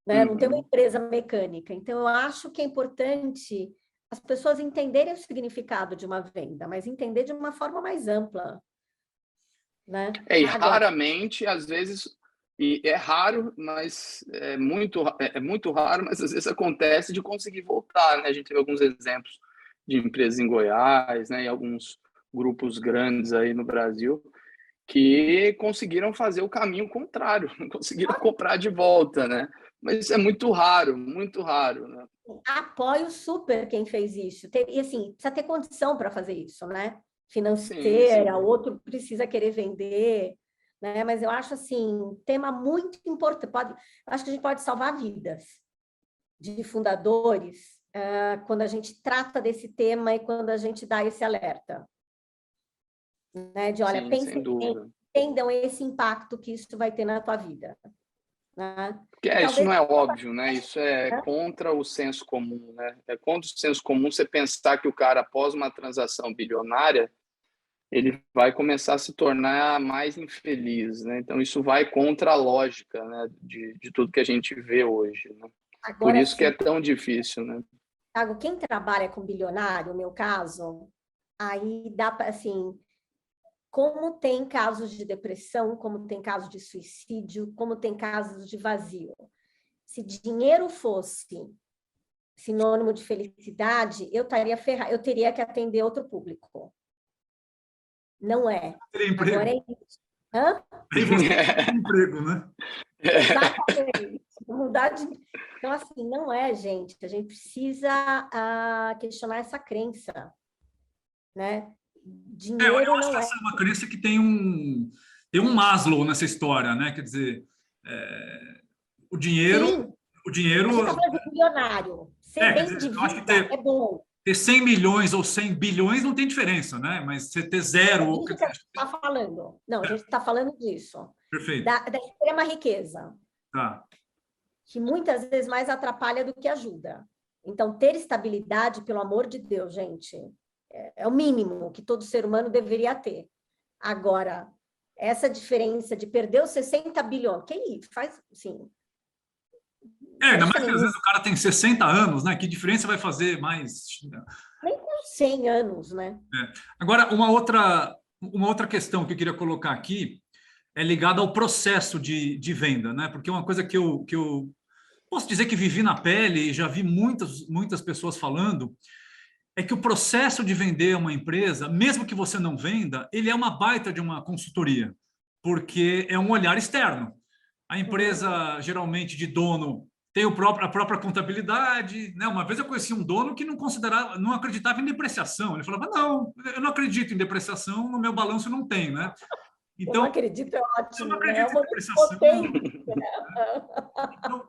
Né? Não tem uma empresa mecânica. Então, eu acho que é importante as pessoas entenderem o significado de uma venda, mas entender de uma forma mais ampla. Né? E raramente, às vezes, e é raro, mas é muito raro, mas às vezes acontece de conseguir voltar, né? A gente teve alguns exemplos de empresas em Goiás, né? E alguns grupos grandes aí no Brasil que conseguiram fazer o caminho contrário, não conseguiram comprar de volta, né? Mas isso é muito raro, né? Apoio super quem fez isso. E assim, precisa ter condição para fazer isso, né? Sim. Financeira, o outro precisa querer vender, né? Mas eu acho assim, um tema muito importante. Acho que a gente pode salvar vidas de fundadores quando a gente trata desse tema e quando a gente dá esse alerta. Né? De, olha, pensem bem, entendam esse impacto que isso vai ter na tua vida. Né? Porque isso não é óbvio, né? Isso é contra o senso comum, né? É contra o senso comum você pensar que o cara, após uma transação bilionária, ele vai começar a se tornar mais infeliz, né? Então, isso vai contra a lógica, né? de tudo que a gente vê hoje, né? Agora, por isso que é tão difícil, né? Thiago, quem trabalha com bilionário, no meu caso, aí dá para, assim, como tem casos de depressão, como tem casos de suicídio, como tem casos de vazio. Se dinheiro fosse sinônimo de felicidade, eu estaria ferrada, eu teria que atender outro público. Não é. Agora é isso. Hã? Aí você tem emprego, né? Exatamente. Mudar de... Então, assim, não é, gente. A gente precisa questionar essa crença, né? Dinheiro eu acho não que é. essa é uma crença que tem um Maslow nessa história, né? Quer dizer, o dinheiro... Sim. O dinheiro... A gente está falando de milionário. Ser bem dizer, de eu acho que vida é bom. Ter 100 milhões ou 100 bilhões não tem diferença, né? Mas você ter zero... É isso que a gente está falando. Não, a gente está falando disso. Perfeito. Da extrema riqueza. Tá. Que muitas vezes mais atrapalha do que ajuda. Então, ter estabilidade, pelo amor de Deus, gente, é o mínimo que todo ser humano deveria ter. Agora, essa diferença de perder os 60 bilhões, quem faz, assim... Ainda mais que às vezes o cara tem 60 anos, né? Que diferença vai fazer mais? Nem com 100 anos, né? Agora, uma outra questão que eu queria colocar aqui é ligada ao processo de venda, né? Porque uma coisa que eu posso dizer que vivi na pele e já vi muitas pessoas falando é que o processo de vender uma empresa, mesmo que você não venda, ele é uma baita de uma consultoria, porque é um olhar externo. A empresa, geralmente, de dono tem a própria contabilidade, né? Uma vez eu conheci um dono que não acreditava em depreciação. Ele falava, não, eu não acredito em depreciação, no meu balanço não tem, né? Então, eu não acredito, é ótimo. Eu não acredito em depreciação. Então,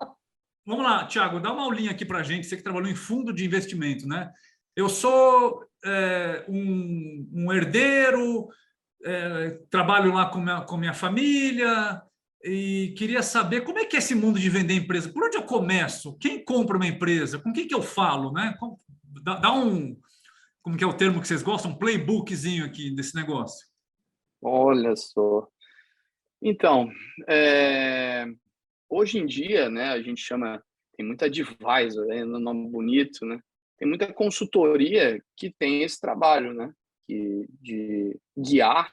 vamos lá, Thiago, dá uma aulinha aqui para a gente, você que trabalhou em fundo de investimento, né? Eu sou um herdeiro, trabalho lá com minha família, e queria saber como é que é esse mundo de vender empresa. Por onde eu começo? Quem compra uma empresa? Com quem que eu falo? Né? Dá como que é o termo que vocês gostam? Um playbookzinho aqui desse negócio. Olha só. Então, hoje em dia, né, a gente chama, tem muita advisor, no nome bonito, né? Tem muita consultoria que tem esse trabalho, né? De guiar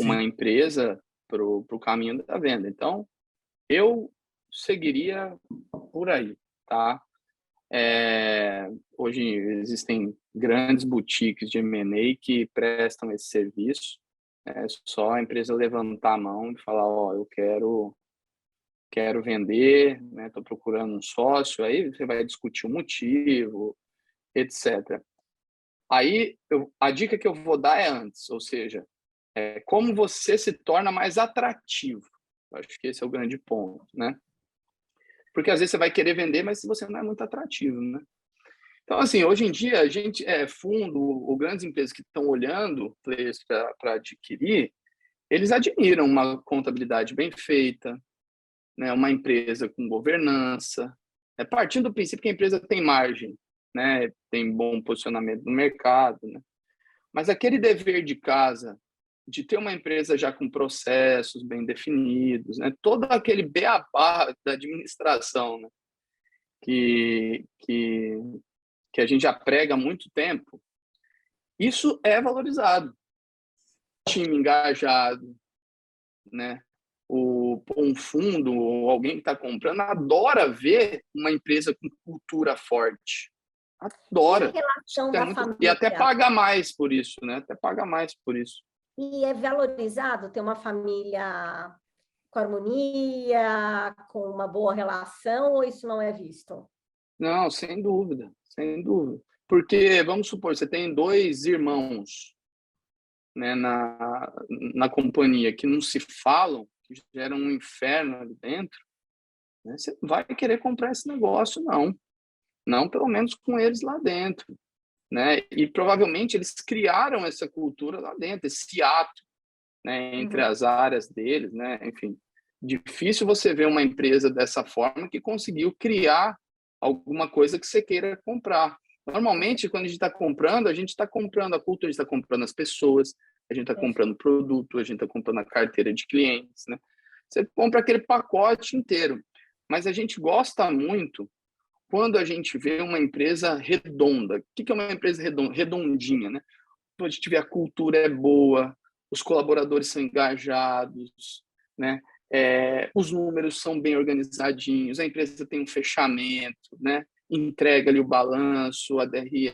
uma empresa pro caminho da venda. Então, eu seguiria por aí, tá? Hoje existem grandes boutiques de M&A que prestam esse serviço. É só a empresa levantar a mão e falar, eu quero vender, né? Estou procurando um sócio. Aí você vai discutir o motivo, etc. Aí, a dica que eu vou dar é antes, ou seja, como você se torna mais atrativo. Eu acho que esse é o grande ponto, né? Porque às vezes você vai querer vender, mas você não é muito atrativo, né? Então, assim, hoje em dia, a gente, fundo ou grandes empresas que estão olhando players para adquirir, eles admiram uma contabilidade bem feita, né? Uma empresa com governança, partindo do princípio que a empresa tem margem, né? Tem bom posicionamento no mercado, né? Mas aquele dever de casa de ter uma empresa já com processos bem definidos, né? Todo aquele beabá da administração, né? Que a gente já prega há muito tempo, isso é valorizado. Time engajado, né? Um fundo ou alguém que está comprando adora ver uma empresa com cultura forte. Adora. E a relação da família? E até paga mais por isso, né? Até paga mais por isso. E é valorizado ter uma família com harmonia, com uma boa relação, ou isso não é visto? Não, sem dúvida, sem dúvida. Porque, vamos supor, você tem 2 irmãos, né, na companhia que não se falam, que geram um inferno ali dentro, né, você não vai querer comprar esse negócio, não. Não, pelo menos com eles lá dentro. Né? E provavelmente eles criaram essa cultura lá dentro, esse ato, né, entre as áreas deles, né? Enfim, difícil você ver uma empresa dessa forma que conseguiu criar alguma coisa que você queira comprar. Normalmente, quando a gente está comprando a cultura, a gente está comprando as pessoas, a gente está comprando o produto, a gente está comprando a carteira de clientes, né? Você compra aquele pacote inteiro. Mas a gente gosta muito quando a gente vê uma empresa redonda. O que é uma empresa redondinha, né? Quando a gente vê a cultura é boa, os colaboradores são engajados, né? Os números são bem organizadinhos, a empresa tem um fechamento, né? Entrega ali o balanço, a DRE,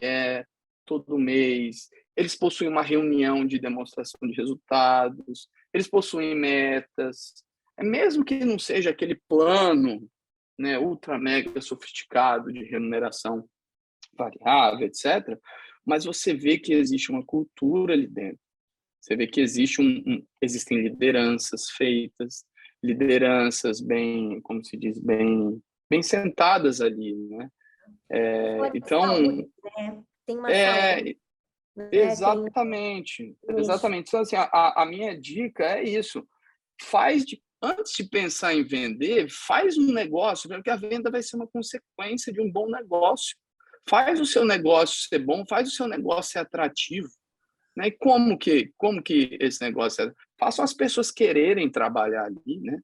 todo mês. Eles possuem uma reunião de demonstração de resultados, eles possuem metas. Mesmo que não seja aquele plano, né, ultra mega sofisticado de remuneração variável, etc., mas você vê que existe uma cultura ali dentro. Você vê que existem lideranças feitas, lideranças bem, como se diz, bem sentadas ali, né? Então, saúde, né? Tem uma saúde, né? Exatamente. Então, assim, a minha dica é isso. Antes de pensar em vender, faz um negócio, porque a venda vai ser uma consequência de um bom negócio. Faz o seu negócio ser bom, faz o seu negócio ser atrativo. Né? E como que esse negócio é? Façam as pessoas quererem trabalhar ali, né?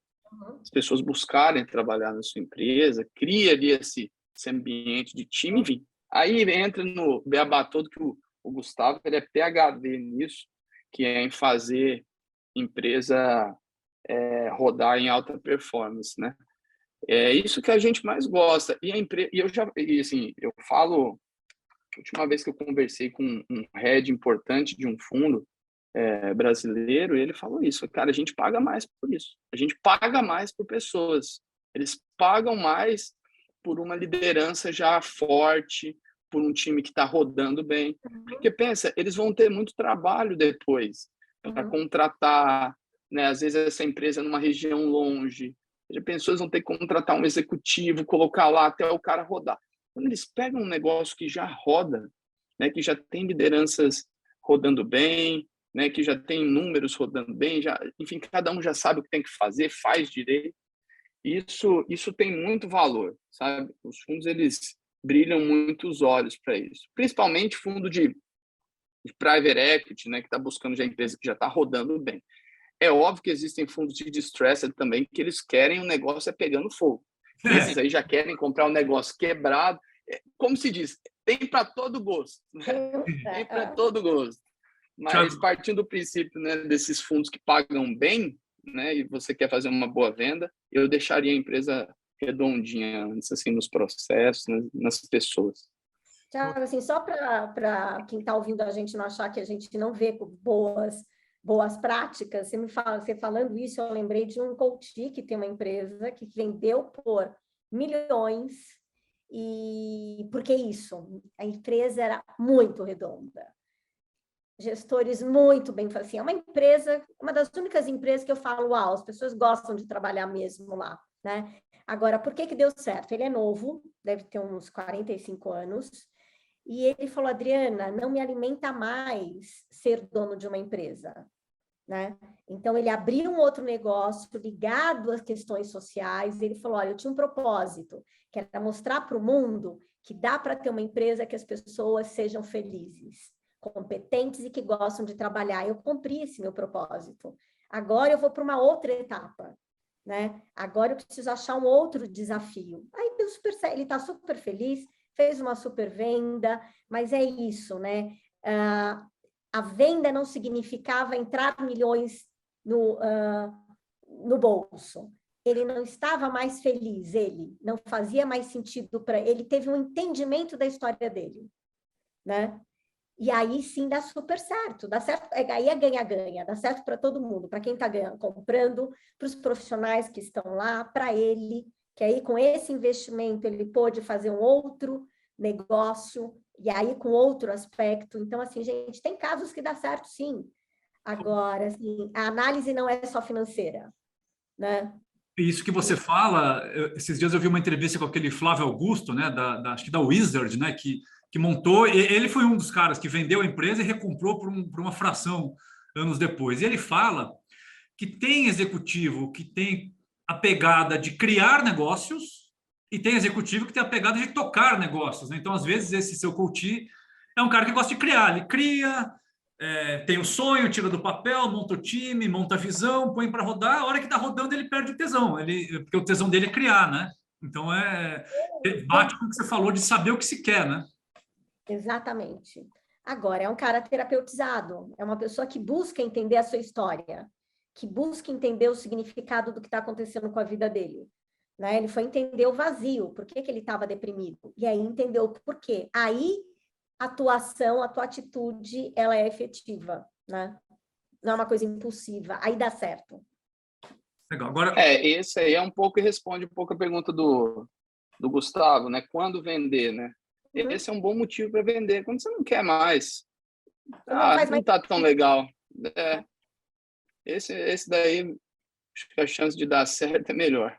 As pessoas buscarem trabalhar na sua empresa, cria ali esse ambiente de time, enfim. Aí entra no beabá todo que o Gustavo, ele é PhD nisso, que é em fazer empresa rodar em alta performance, né? É isso que a gente mais gosta. E eu falo, a última vez que eu conversei com um head importante de um fundo brasileiro, ele falou isso, cara, a gente paga mais por isso. A gente paga mais por pessoas. Eles pagam mais por uma liderança já forte, por um time que está rodando bem. Porque pensa, eles vão ter muito trabalho depois para contratar, né? Às vezes essa empresa numa região longe, as pessoas vão ter que contratar um executivo, colocar lá até o cara rodar. Quando eles pegam um negócio que já roda, né? Que já tem lideranças rodando bem, né? Que já tem números rodando bem, enfim, cada um já sabe o que tem que fazer, faz direito. Isso tem muito valor, sabe? Os fundos, eles brilham muito os olhos para isso. Principalmente fundo de private equity, né? Que está buscando já empresa que já está rodando bem. É óbvio que existem fundos de distressed também, que eles querem o negócio pegando fogo. Esses aí já querem comprar um negócio quebrado. Como se diz, tem para todo gosto. Né? Tem para todo gosto. Mas partindo do princípio, né, desses fundos que pagam bem, né, e você quer fazer uma boa venda, eu deixaria a empresa redondinha antes, assim, nos processos, nas pessoas. Tiago, assim, só para quem está ouvindo a gente não achar que a gente não vê boas práticas, você falando isso, eu lembrei de um coach que tem uma empresa que vendeu por milhões, e por que isso? A empresa era muito redonda. Gestores muito bem, assim, é uma empresa, uma das únicas empresas que eu falo, uau, as pessoas gostam de trabalhar mesmo lá, né? Agora, por que deu certo? Ele é novo, deve ter uns 45 anos, e ele falou, Adriana, não me alimenta mais ser dono de uma empresa, né? Então, ele abriu um outro negócio ligado às questões sociais, ele falou, olha, eu tinha um propósito, que era mostrar para o mundo que dá para ter uma empresa que as pessoas sejam felizes, competentes e que gostam de trabalhar. Eu cumpri esse meu propósito. Agora eu vou para uma outra etapa, né? Agora eu preciso achar um outro desafio. Aí ele está super feliz, fez uma super venda, mas é isso, né? A venda não significava entrar milhões no bolso. Ele não estava mais feliz, ele não fazia mais sentido para ele, teve um entendimento da história dele, né? E aí sim dá super certo, dá certo, aí é ganha-ganha, dá certo para todo mundo, para quem está comprando, para os profissionais que estão lá, para ele, que aí com esse investimento ele pôde fazer um outro negócio, e aí com outro aspecto. Então, assim, gente, tem casos que dá certo, sim. Agora, assim, a análise não é só financeira, né? Isso que você fala, esses dias eu vi uma entrevista com aquele Flávio Augusto, né, acho que da Wizard, né, que montou, ele foi um dos caras que vendeu a empresa e recomprou por uma fração anos depois. E ele fala que tem executivo que tem a pegada de criar negócios e tem executivo que tem a pegada de tocar negócios, né? Então, às vezes, esse seu coach é um cara que gosta de criar. Ele cria, tem o sonho, tira do papel, monta o time, monta a visão, põe para rodar. A hora que está rodando, ele perde o tesão, porque o tesão dele é criar, né? Então, bate com o que você falou de saber o que se quer, né? Exatamente. Agora, é um cara terapeutizado, é uma pessoa que busca entender a sua história, que busca entender o significado do que está acontecendo com a vida dele, né? Ele foi entender o vazio, por que ele estava deprimido, e aí entendeu o porquê. Aí, a tua atitude, ela é efetiva, né? Não é uma coisa impulsiva, aí dá certo. Legal. Agora... esse aí é um pouco, responde um pouco a pergunta do Gustavo, né? Quando vender, né? Uhum. Esse é um bom motivo para vender, quando você não quer mais. Não está tão legal. Esse daí, acho que a chance de dar certo é melhor.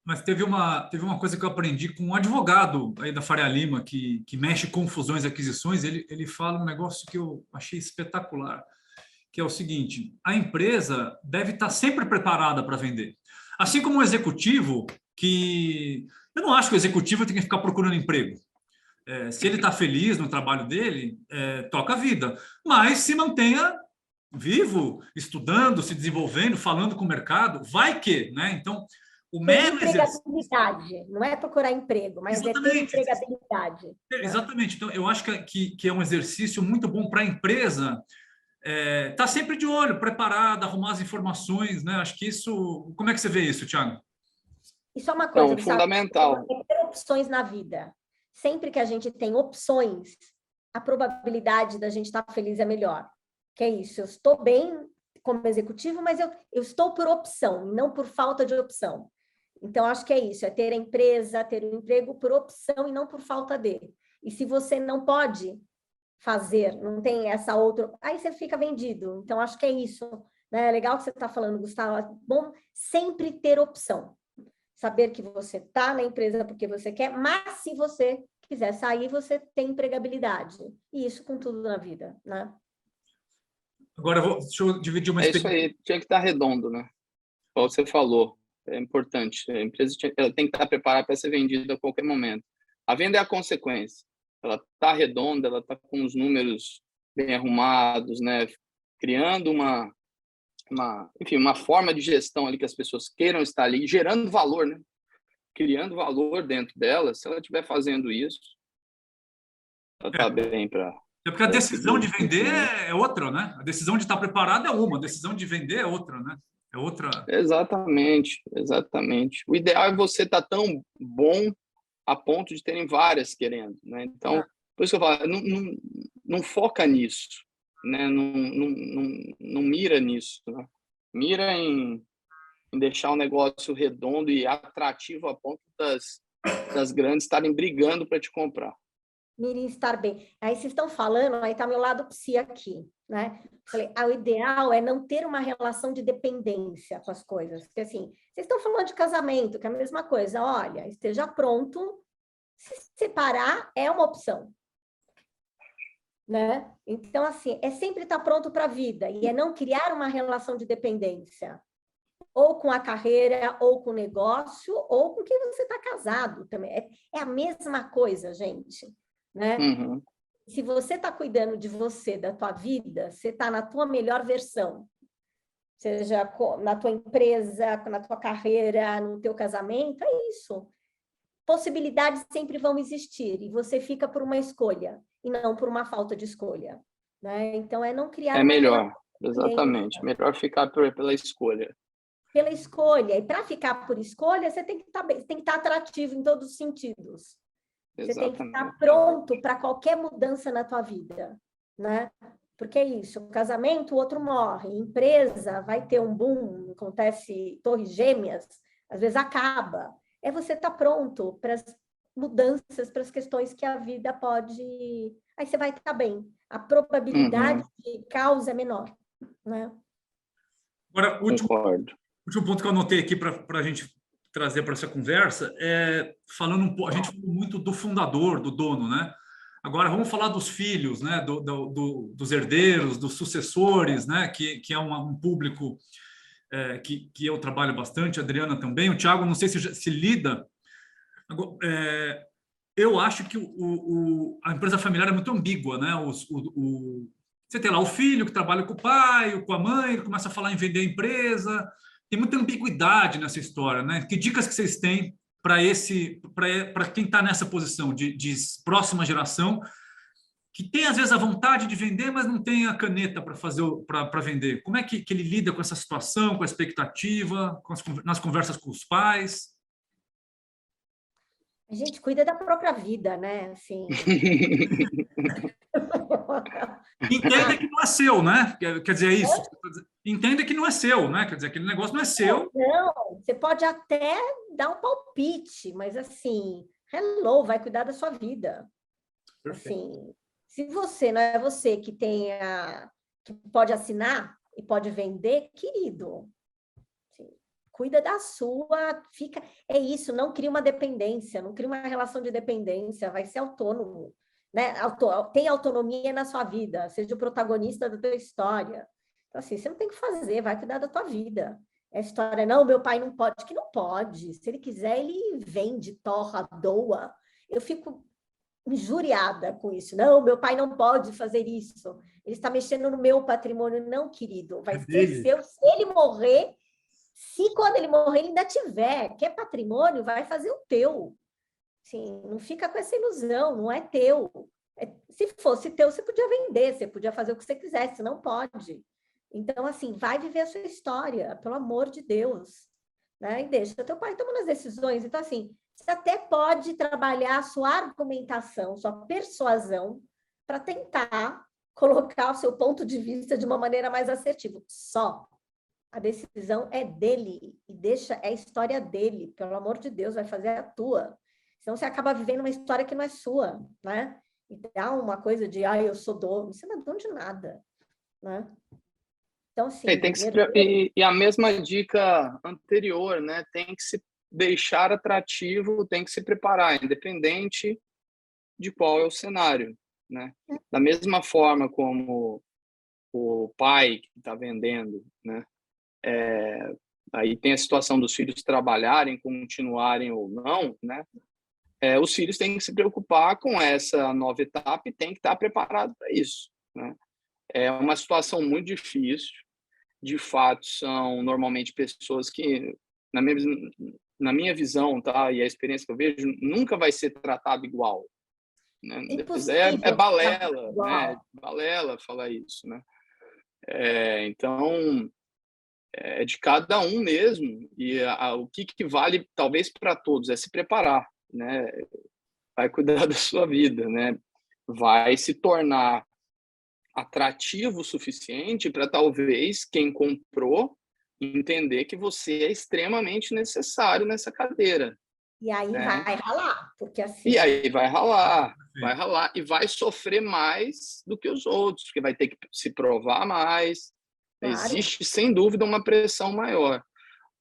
Mas teve uma coisa que eu aprendi com um advogado aí da Faria Lima, que mexe com fusões e aquisições. Ele fala um negócio que eu achei espetacular, que é o seguinte: a empresa deve estar sempre preparada para vender. Assim como um executivo, que eu não acho que o executivo tem que ficar procurando emprego. Se ele está feliz no trabalho dele, toca a vida. Mas se mantenha vivo, estudando, se desenvolvendo, falando com o mercado, vai que, né? Então, o mero empregabilidade, não é procurar emprego, mas exatamente, é ter empregabilidade. Exatamente. Né? Então, eu acho que é um exercício muito bom para a empresa estar sempre de olho, preparada, arrumar as informações, né? Acho que isso... Como é que você vê isso, Thiago? Isso é uma coisa, fundamental. Ter opções na vida. Sempre que a gente tem opções, a probabilidade da gente estar feliz é melhor. Que é isso, eu estou bem como executivo, mas eu estou por opção, não por falta de opção. Então, acho que é isso, é ter a empresa, ter o emprego por opção e não por falta de. E se você não pode fazer, não tem essa outra, aí você fica vendido. Então, acho que é isso. Né? É legal que você está falando, Gustavo. É bom sempre ter opção. Saber que você está na empresa porque você quer, mas se você quiser sair, você tem empregabilidade. E isso com tudo na vida, né? Agora, deixa eu dividir uma experiência. Isso aí, tinha que estar redondo, né? Como você falou, é importante. A empresa ela tem que estar preparada para ser vendida a qualquer momento. A venda é a consequência. Ela está redonda, ela está com os números bem arrumados, né? Criando uma forma de gestão ali que as pessoas queiram estar ali, gerando valor, né? Criando valor dentro dela. Se ela estiver fazendo isso, ela está bem para... porque a decisão de vender é outra, né? A decisão de estar preparado é uma, a decisão de vender é outra, né? É outra... Exatamente, exatamente. O ideal é você estar tão bom a ponto de terem várias querendo, né? Então, por isso que eu falo, não foca nisso, né? Não mira nisso, né? Mira em deixar o negócio redondo e atrativo a ponto das grandes estarem brigando para te comprar. Mirim estar bem. Aí vocês estão falando, aí está meu lado psi aqui, né? Falei, o ideal é não ter uma relação de dependência com as coisas. Porque assim, vocês estão falando de casamento, que é a mesma coisa. Olha, esteja pronto, se separar é uma opção, né? Então, assim, é sempre estar pronto para a vida e é não criar uma relação de dependência, ou com a carreira, ou com o negócio, ou com quem você está casado também. É a mesma coisa, gente, né? Uhum. Se você está cuidando de você, da tua vida, você está na tua melhor versão, seja na tua empresa, na tua carreira, no teu casamento, é isso. Possibilidades sempre vão existir e você fica por uma escolha e não por uma falta de escolha, né? Então é não criar É melhor, exatamente. Melhor ficar pela escolha. Pela escolha. E para ficar por escolha, você tem que estar bem, tem que estar atrativo em todos os sentidos. Você tem que estar pronto para qualquer mudança na tua vida, né? Porque é isso, o casamento, o outro morre, empresa vai ter um boom, acontece torres gêmeas, às vezes acaba. É você estar pronto para as mudanças, para as questões que a vida pode... Aí você vai estar bem. A probabilidade de causa é menor, né? Agora, Concordo. último ponto que eu anotei aqui para a gente trazer para essa conversa é falando um pouco, a gente falou muito do fundador, do dono, né? Agora vamos falar dos filhos, né? Dos herdeiros, dos sucessores, né? Que é um público que eu trabalho bastante, a Adriana também, o Thiago, não sei se lida. Eu acho que a empresa familiar é muito ambígua, né? Você tem lá o filho que trabalha com o pai, com a mãe, ele começa a falar em vender a empresa. Tem muita ambiguidade nessa história, né? Que dicas que vocês têm para quem está nessa posição de próxima geração, que tem às vezes a vontade de vender, mas não tem a caneta para vender? Como é que ele lida com essa situação, com a expectativa, nas conversas com os pais? A gente cuida da própria vida, né? Assim... Entenda que não é seu, né? Quer dizer, é isso. Entenda que não é seu, né? Quer dizer, aquele negócio não é seu. Não, você pode até dar um palpite, mas assim, hello, vai cuidar da sua vida. Perfeito. Assim, se você não é você que que pode assinar e pode vender, querido, assim, cuida da sua, é isso, não cria uma dependência, não cria uma relação de dependência, vai ser autônomo, né? Tem autonomia na sua vida, seja o protagonista da tua história. Então, assim, você não tem que fazer, vai cuidar da tua vida. É história, não, meu pai não pode, que não pode. Se ele quiser, ele vende, torra, doa. Eu fico injuriada com isso. Não, meu pai não pode fazer isso. Ele está mexendo no meu patrimônio. Não, querido, vai ser seu. Se ele morrer, se quando ele morrer ele ainda tiver, que é patrimônio, vai fazer o teu. Assim, não fica com essa ilusão, não é teu. Se fosse teu, você podia vender, você podia fazer o que você quisesse, não pode. Então, assim, vai viver a sua história, pelo amor de Deus, né? E deixa teu pai tomando as decisões. Então, assim, você até pode trabalhar a sua argumentação, sua persuasão, para tentar colocar o seu ponto de vista de uma maneira mais assertiva. Só. A decisão é dele, e é a história dele, pelo amor de Deus, vai fazer a tua. Senão você acaba vivendo uma história que não é sua, né? E dá uma coisa de, eu sou dono. Você não é dono de nada, né? Então, assim... E a mesma dica anterior, né? Tem que se deixar atrativo, tem que se preparar, independente de qual é o cenário, né? Da mesma forma como o pai que está vendendo, né? Aí tem a situação dos filhos trabalharem, continuarem ou não, né? Os filhos têm que se preocupar com essa nova etapa e têm que estar preparados para isso, né? É uma situação muito difícil. De fato, são normalmente pessoas que, na minha visão, tá, e a experiência que eu vejo, nunca vai ser tratado igual, né? É balela, né? Balela falar isso, né? Então, é de cada um mesmo, e o que vale, talvez, para todos, é se preparar, né? Vai cuidar da sua vida, né? Vai se tornar atrativo o suficiente para, talvez, quem comprou entender que você é extremamente necessário nessa cadeira. E aí né? vai ralar, porque assim... E aí vai ralar e vai sofrer mais do que os outros, porque vai ter que se provar mais. Claro. Existe, sem dúvida, uma pressão maior.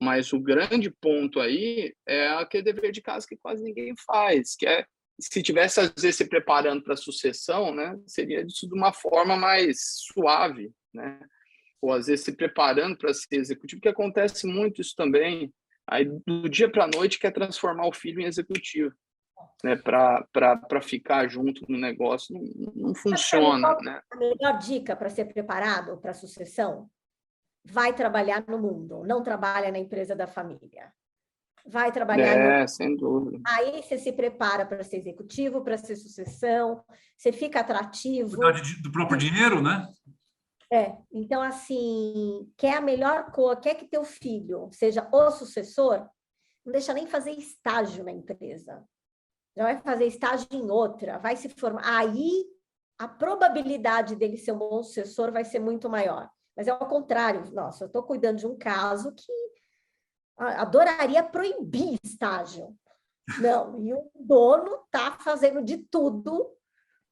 Mas o grande ponto aí é aquele dever de casa que quase ninguém faz, que é, se tivesse, às vezes, se preparando para a sucessão, né, seria isso de uma forma mais suave, né? Ou, às vezes, se preparando para ser executivo, porque acontece muito isso também. Aí, do dia para a noite, quer transformar o filho em executivo, né, para ficar junto no negócio. Não funciona. Né? A melhor dica para ser preparado para a sucessão? Vai trabalhar no mundo, não trabalha na empresa da família. Vai trabalhar sem dúvida. Aí você se prepara para ser executivo, para ser sucessão, você fica atrativo. Cuidar do próprio dinheiro, né? Então, assim, quer a melhor coisa, quer que teu filho seja o sucessor, não deixa nem fazer estágio na empresa. Já vai fazer estágio em outra, vai se formar. Aí, a probabilidade dele ser um bom sucessor vai ser muito maior. Mas é ao contrário. Nossa, eu estou cuidando de um caso que adoraria proibir estágio. Não, e o dono está fazendo de tudo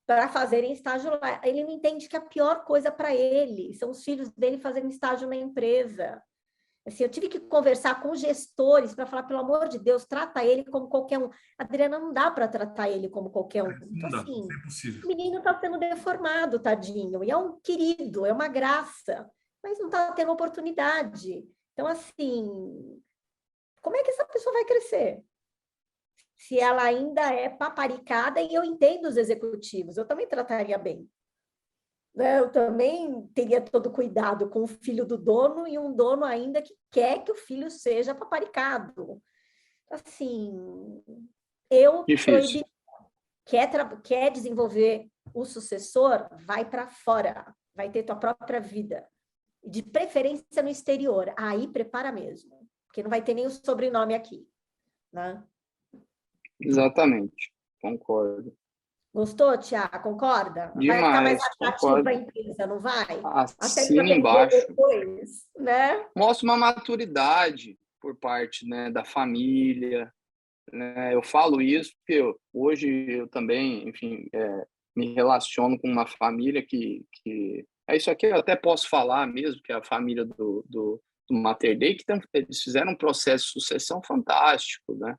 para fazerem estágio lá. Ele não entende que a pior coisa para ele são os filhos dele fazendo estágio na empresa. Assim, eu tive que conversar com gestores para falar, pelo amor de Deus, trata ele como qualquer um. Adriana, não dá para tratar ele como qualquer um. Então, assim, o menino está sendo deformado, tadinho, e é um querido, é uma graça, mas não está tendo oportunidade. Então, assim, como é que essa pessoa vai crescer? Se ela ainda é paparicada, e eu entendo os executivos, eu também trataria bem. Eu também teria todo cuidado com o filho do dono e um dono ainda que quer que o filho seja paparicado. Assim, eu proibiria. Quer desenvolver o sucessor? Vai para fora, vai ter tua própria vida. De preferência no exterior. Aí prepara mesmo, porque não vai ter nem o sobrenome aqui. Né? Exatamente, concordo. Gostou, Tiago? Concorda? Demais, vai ficar mais atrativo para a empresa, não vai? Assina embaixo. Depois, né? Mostra uma maturidade por parte, né, da família. Né? Eu falo isso porque hoje eu também, enfim, me relaciono com uma família que é isso aqui, eu até posso falar mesmo, que é a família do Mater Dei, que eles fizeram um processo de sucessão fantástico, né?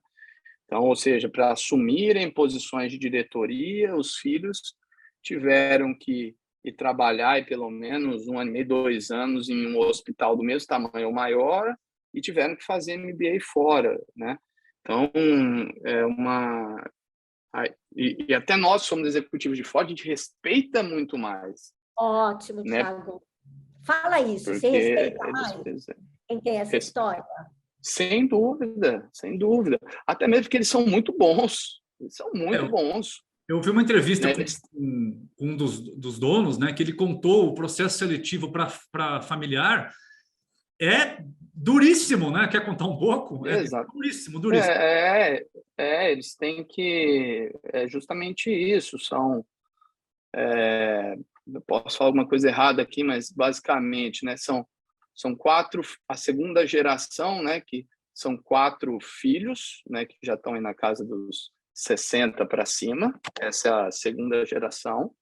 Então, ou seja, para assumirem posições de diretoria, os filhos tiveram que ir trabalhar e pelo menos 1 ano e meio, 2 anos em um hospital do mesmo tamanho ou maior e tiveram que fazer MBA fora, né? Então, e até nós somos executivos de fora, a gente respeita muito mais. Ótimo, né? Tiago. Fala isso, porque você respeita mais quem tem essa história? Sem dúvida, sem dúvida. Até mesmo porque eles são muito bons. Eles são muito bons. Eu vi uma entrevista com um dos donos, né, que ele contou o processo seletivo para familiar. É duríssimo, né? Quer contar um pouco? Exato. Duríssimo. Eles têm que... É justamente isso. Eu posso falar alguma coisa errada aqui, mas basicamente, né, são 4, a segunda geração, né, que são 4 filhos, né, que já estão aí na casa dos 60 para cima. Essa é a segunda geração.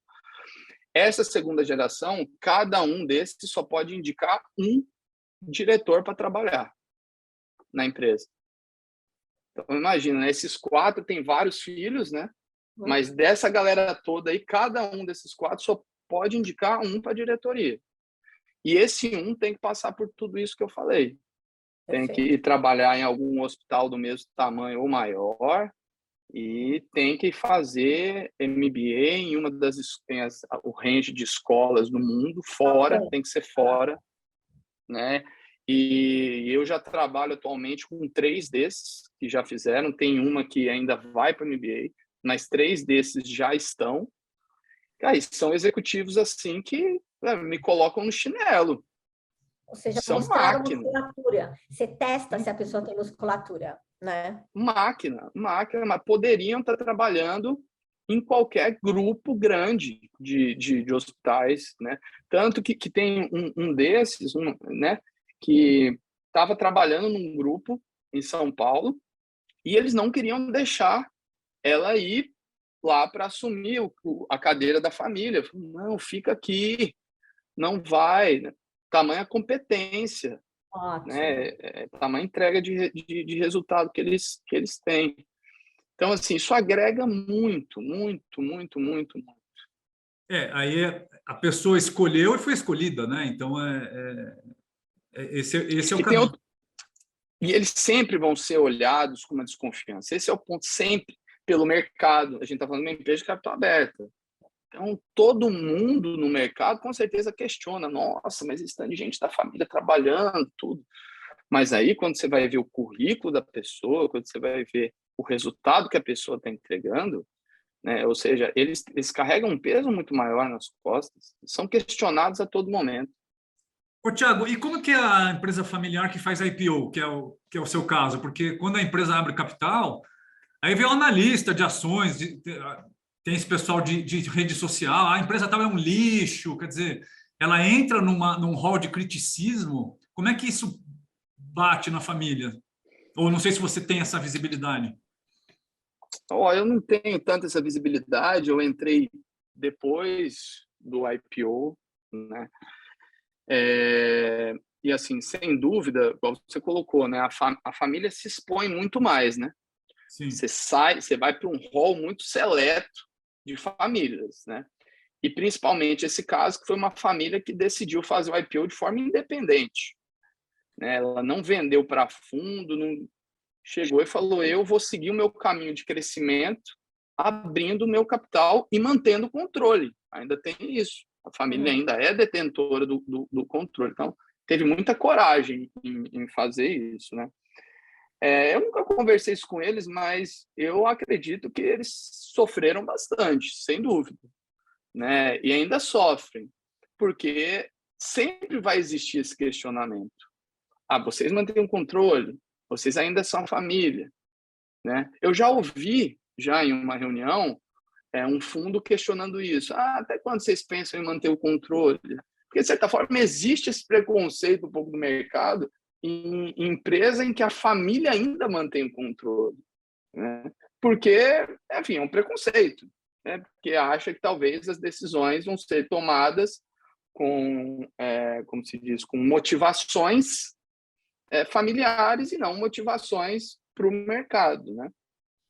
Essa segunda geração, cada um desses só pode indicar um diretor para trabalhar na empresa. Então, imagina, né, esses 4 têm vários filhos, né? Mas dessa galera toda aí, cada um desses 4 só pode indicar um para a diretoria. E esse um tem que passar por tudo isso que eu falei. Tem que trabalhar em algum hospital do mesmo tamanho ou maior e tem que fazer MBA em uma das... Tem o range de escolas no mundo, fora, tem que ser fora, né? E eu já trabalho atualmente com 3 desses que já fizeram. Tem uma que ainda vai para o MBA, mas 3 desses já estão. Aí são executivos assim que me colocam no chinelo. Ou seja, São mostrar a máquinas. musculatura. Você testa se a pessoa tem musculatura, né? Máquina, mas poderiam estar trabalhando em qualquer grupo grande de hospitais, né? Tanto que tem um desses, né, que estava trabalhando num grupo em São Paulo e eles não queriam deixar ela ir lá para assumir a cadeira da família. Não, fica aqui, não vai, né? Tamanha competência, Ótimo. né? Tamanha entrega de resultado que eles têm. Então, assim, isso agrega muito, muito, muito, muito, muito. Aí a pessoa escolheu e foi escolhida, né? Então, esse é o E, tem caminho. outro, e eles sempre vão ser olhados com uma desconfiança. Esse é o ponto, sempre, pelo mercado. A gente está falando de uma empresa de capital aberta. Então, todo mundo no mercado, com certeza, questiona. Nossa, mas esse tanto de gente da família trabalhando, tudo. Mas aí, quando você vai ver o currículo da pessoa, quando você vai ver o resultado que a pessoa está entregando, né? Ou seja, eles carregam um peso muito maior nas costas, são questionados a todo momento. Ô, Thiago, e como que é a empresa familiar que faz IPO, que é o seu caso? Porque quando a empresa abre capital, aí vem o analista de ações, tem esse pessoal de rede social, a empresa tal é um lixo, quer dizer, ela entra num hall de criticismo. Como é que isso bate na família? Ou não sei se você tem essa visibilidade. Eu não tenho tanta essa visibilidade, eu entrei depois do IPO, né? E assim, sem dúvida, como você colocou, né? A família se expõe muito mais, né? Sim. Você vai para um hall muito seleto de famílias, né? E principalmente esse caso, que foi uma família que decidiu fazer o IPO de forma independente, né? Ela não vendeu para fundo, não chegou e falou: eu vou seguir o meu caminho de crescimento, abrindo o meu capital e mantendo o controle. Ainda tem isso. A família ainda é detentora do controle. Então, teve muita coragem em fazer isso, né? Eu nunca conversei isso com eles, mas eu acredito que eles sofreram bastante, sem dúvida, né? E ainda sofrem, porque sempre vai existir esse questionamento. Vocês mantêm o controle, vocês ainda são família, né? Eu já ouvi, já em uma reunião, um fundo questionando isso. Até quando vocês pensam em manter o controle? Porque, de certa forma, existe esse preconceito um pouco do mercado em empresa em que a família ainda mantém o controle, né? Porque, enfim, é um preconceito, né? Porque acha que talvez as decisões vão ser tomadas com, como se diz, com motivações familiares e não motivações para o mercado, né?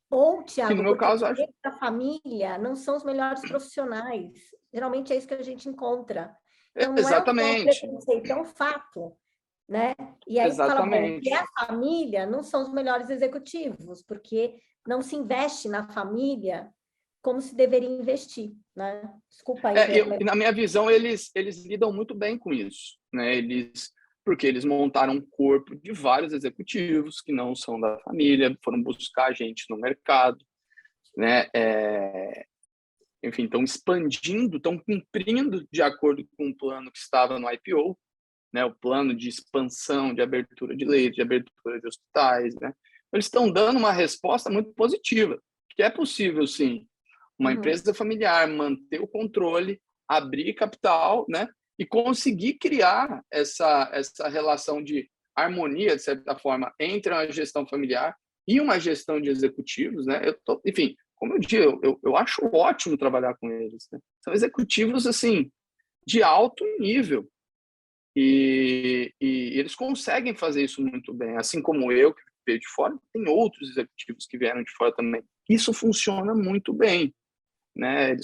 Ou, Que no Thiago, meu porque caso, acho... a família não são os melhores profissionais. Geralmente é isso que a gente encontra. Então, não é um Exatamente, preconceito, é um fato, né? E aí você fala, bom, que é exatamente. a família não são os melhores executivos, porque não se investe na família como se deveria investir, né? Desculpa aí. Na minha visão, eles lidam muito bem com isso, né? Porque eles montaram um corpo de vários executivos que não são da família, foram buscar gente no mercado, né? Enfim, estão expandindo, estão cumprindo de acordo com o plano que estava no IPO, né? O plano de expansão, de abertura de leite, de abertura de hospitais, né? Eles estão dando uma resposta muito positiva, que é possível, sim, uma empresa familiar manter o controle, abrir capital, né? E conseguir criar essa relação de harmonia, de certa forma, entre uma gestão familiar e uma gestão de executivos, né? Enfim, como eu digo, eu acho ótimo trabalhar com eles, né? São executivos, assim, de alto nível. E eles conseguem fazer isso muito bem, assim como eu, que veio de fora, tem outros executivos que vieram de fora também. Isso funciona muito bem, né?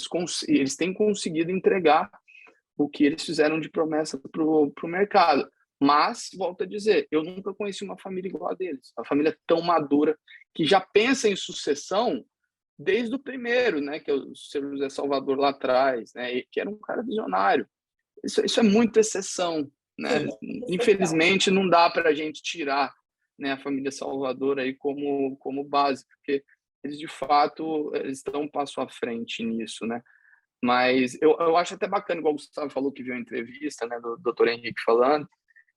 Eles têm conseguido entregar o que eles fizeram de promessa para o mercado. Mas, volto a dizer, eu nunca conheci uma família igual a deles. Uma família tão madura, que já pensa em sucessão desde o primeiro, né? Que é o seu José Salvador lá atrás, né? E que era um cara visionário. Isso é muito exceção, né? Sim, Infelizmente, não dá para a gente tirar, né, a família Salvador aí como base, porque eles, de fato, eles estão um passo à frente nisso, né? Mas eu acho até bacana, igual o Gustavo falou, que viu a entrevista, né, do Dr. Henrique falando,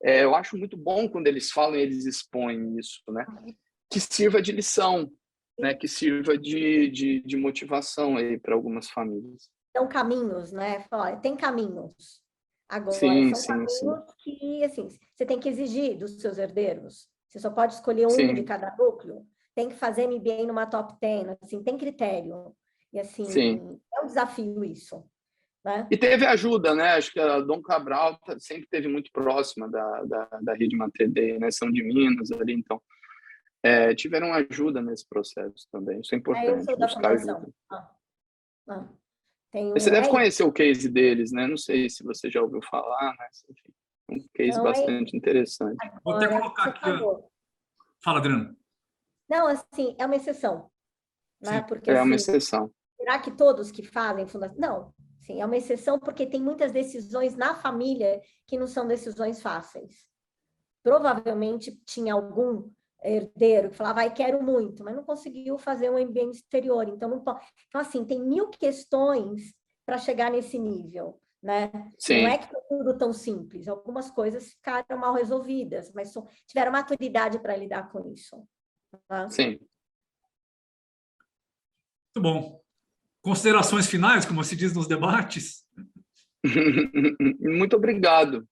eu acho muito bom quando eles falam e eles expõem isso, né? Que sirva de lição, né? Que sirva de motivação aí para algumas famílias. São caminhos, né? Olha, tem caminhos. Agora, Sim, são sim, sim. caminhos que, assim, você tem que exigir dos seus herdeiros. Você só pode escolher um Sim. de cada núcleo. Tem que fazer MBA numa top 10, assim, tem critério. E, assim, Sim. é um desafio isso, né? E teve ajuda, né? Acho que a Dom Cabral sempre esteve muito próxima da Rede Mater Dei, né? São de Minas ali, então tiveram ajuda nesse processo também. Isso é Eu importante, sou da buscar fundação. ajuda. Tem Você deve isso. conhecer o case deles, né? Não sei se você já ouviu falar, mas enfim, um case Não, bastante interessante. Vou até Agora, colocar você aqui. falou. Fala, Adriano. Não, assim, é uma exceção, né? Sim. Porque, É uma assim, exceção. será que todos que fazem fundação? Não, sim, é uma exceção porque tem muitas decisões na família que não são decisões fáceis. Provavelmente tinha algum herdeiro que falava, quero muito, mas não conseguiu fazer um MBA no exterior, então não pode. Então, assim, tem 1000 questões para chegar nesse nível, né? Sim. Não é que foi tudo tão simples, algumas coisas ficaram mal resolvidas, mas tiveram maturidade para lidar com isso. Tá? Sim. Muito bom. Considerações finais, como se diz nos debates? Muito obrigado.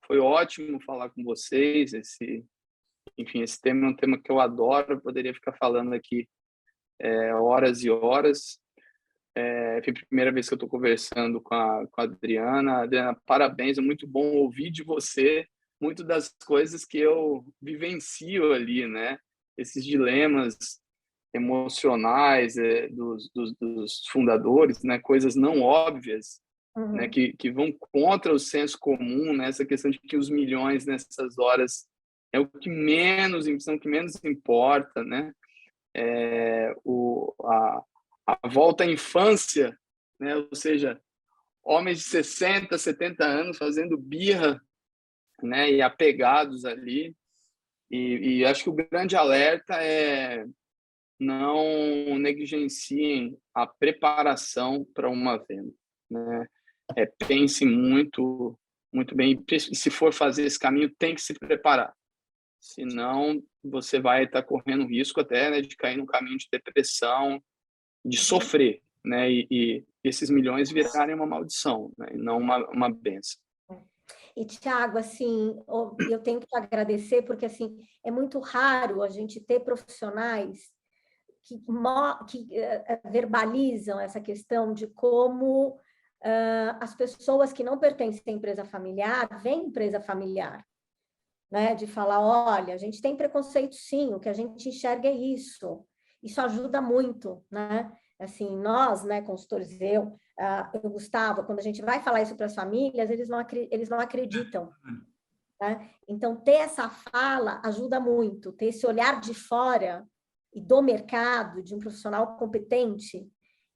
Foi ótimo falar com vocês. Esse tema é um tema que eu adoro. Eu poderia ficar falando aqui horas e horas. Foi a primeira vez que eu estou conversando com a Adriana. Adriana, parabéns. É muito bom ouvir de você muito das coisas que eu vivencio ali, né? Esses dilemas emocionais dos fundadores, né? Coisas não óbvias, né? Que vão contra o senso comum, né? Essa questão de que os milhões nessas horas é o que menos importa, né? A volta à infância, né? Ou seja, homens de 60, 70 anos fazendo birra, né? E apegados ali. E acho que o grande alerta é não negligenciem a preparação para uma venda, né? Pense muito bem. E se for fazer esse caminho, tem que se preparar. Senão, você vai estar correndo risco até, né, de cair num caminho de depressão, de sofrer, né? E esses milhões virarem uma maldição, né? E não uma bênção. E, Thiago, assim, eu tenho que te agradecer, porque assim, é muito raro a gente ter profissionais que verbalizam essa questão de como as pessoas que não pertencem à empresa familiar veem empresa familiar, né? De falar, olha, a gente tem preconceito sim, o que a gente enxerga é isso. Isso ajuda muito, né? Assim, nós, né, consultores, eu, Gustavo, quando a gente vai falar isso para as famílias, eles não acreditam. Né? Então, ter essa fala ajuda muito, ter esse olhar de fora e do mercado, de um profissional competente,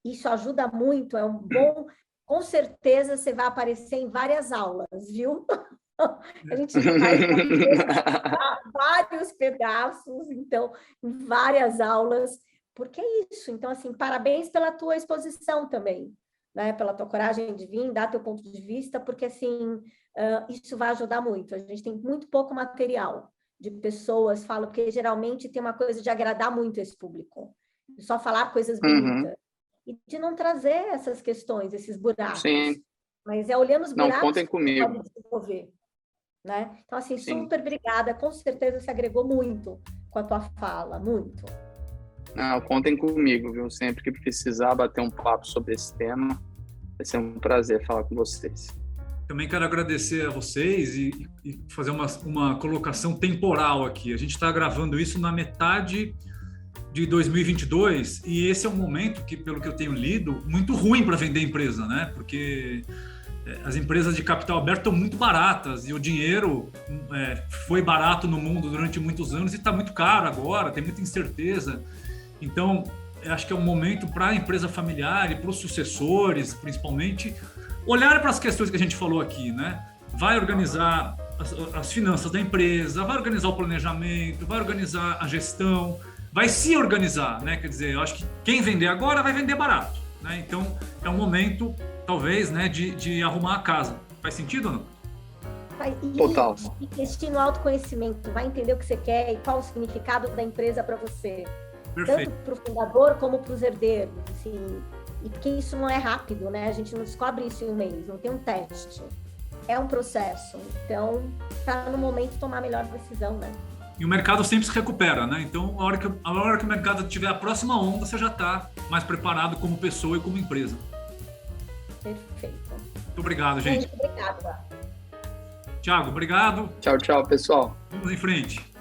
isso ajuda muito, é um bom... Com certeza, você vai aparecer em várias aulas, viu? A gente faz vários pedaços, então, em várias aulas, porque é isso. Então, assim, parabéns pela tua exposição também, né? Pela tua coragem de vir, dar teu ponto de vista, porque, assim, isso vai ajudar muito. A gente tem muito pouco material de pessoas, porque geralmente tem uma coisa de agradar muito esse público, de só falar coisas bonitas, e de não trazer essas questões, esses buracos. Sim. Mas é olhando os buracos não, contem comigo. Que pode desenvolver. Né? Então, assim, Sim. super obrigada. Com certeza se agregou muito com a tua fala, muito. Não, contem comigo, viu? Sempre que precisar bater um papo sobre esse tema, vai ser um prazer falar com vocês. Também quero agradecer a vocês e fazer uma colocação temporal aqui. A gente está gravando isso na metade de 2022 e esse é um momento que, pelo que eu tenho lido, muito ruim para vender empresa, né? Porque as empresas de capital aberto estão muito baratas e o dinheiro foi barato no mundo durante muitos anos e está muito caro agora, tem muita incerteza. Então, eu acho que é um momento para a empresa familiar e para os sucessores, principalmente, olhar para as questões que a gente falou aqui, né? Vai organizar as finanças da empresa, vai organizar o planejamento, vai organizar a gestão, vai se organizar, né? Quer dizer, eu acho que quem vender agora vai vender barato, né? Então, é um momento, talvez, né, de arrumar a casa. Faz sentido ou não? Total. Investir no autoconhecimento, vai entender o que você quer e qual o significado da empresa para você. Perfeito. Tanto para o fundador como para os herdeiros, assim. E porque isso não é rápido, né? A gente não descobre isso em um mês, não tem um teste. É um processo. Então, está no momento de tomar a melhor decisão, né? E o mercado sempre se recupera, né? Então, a hora que o mercado tiver a próxima onda, você já está mais preparado como pessoa e como empresa. Perfeito. Muito obrigado, gente. Obrigada. Thiago, obrigado. Tchau, tchau, pessoal. Vamos em frente.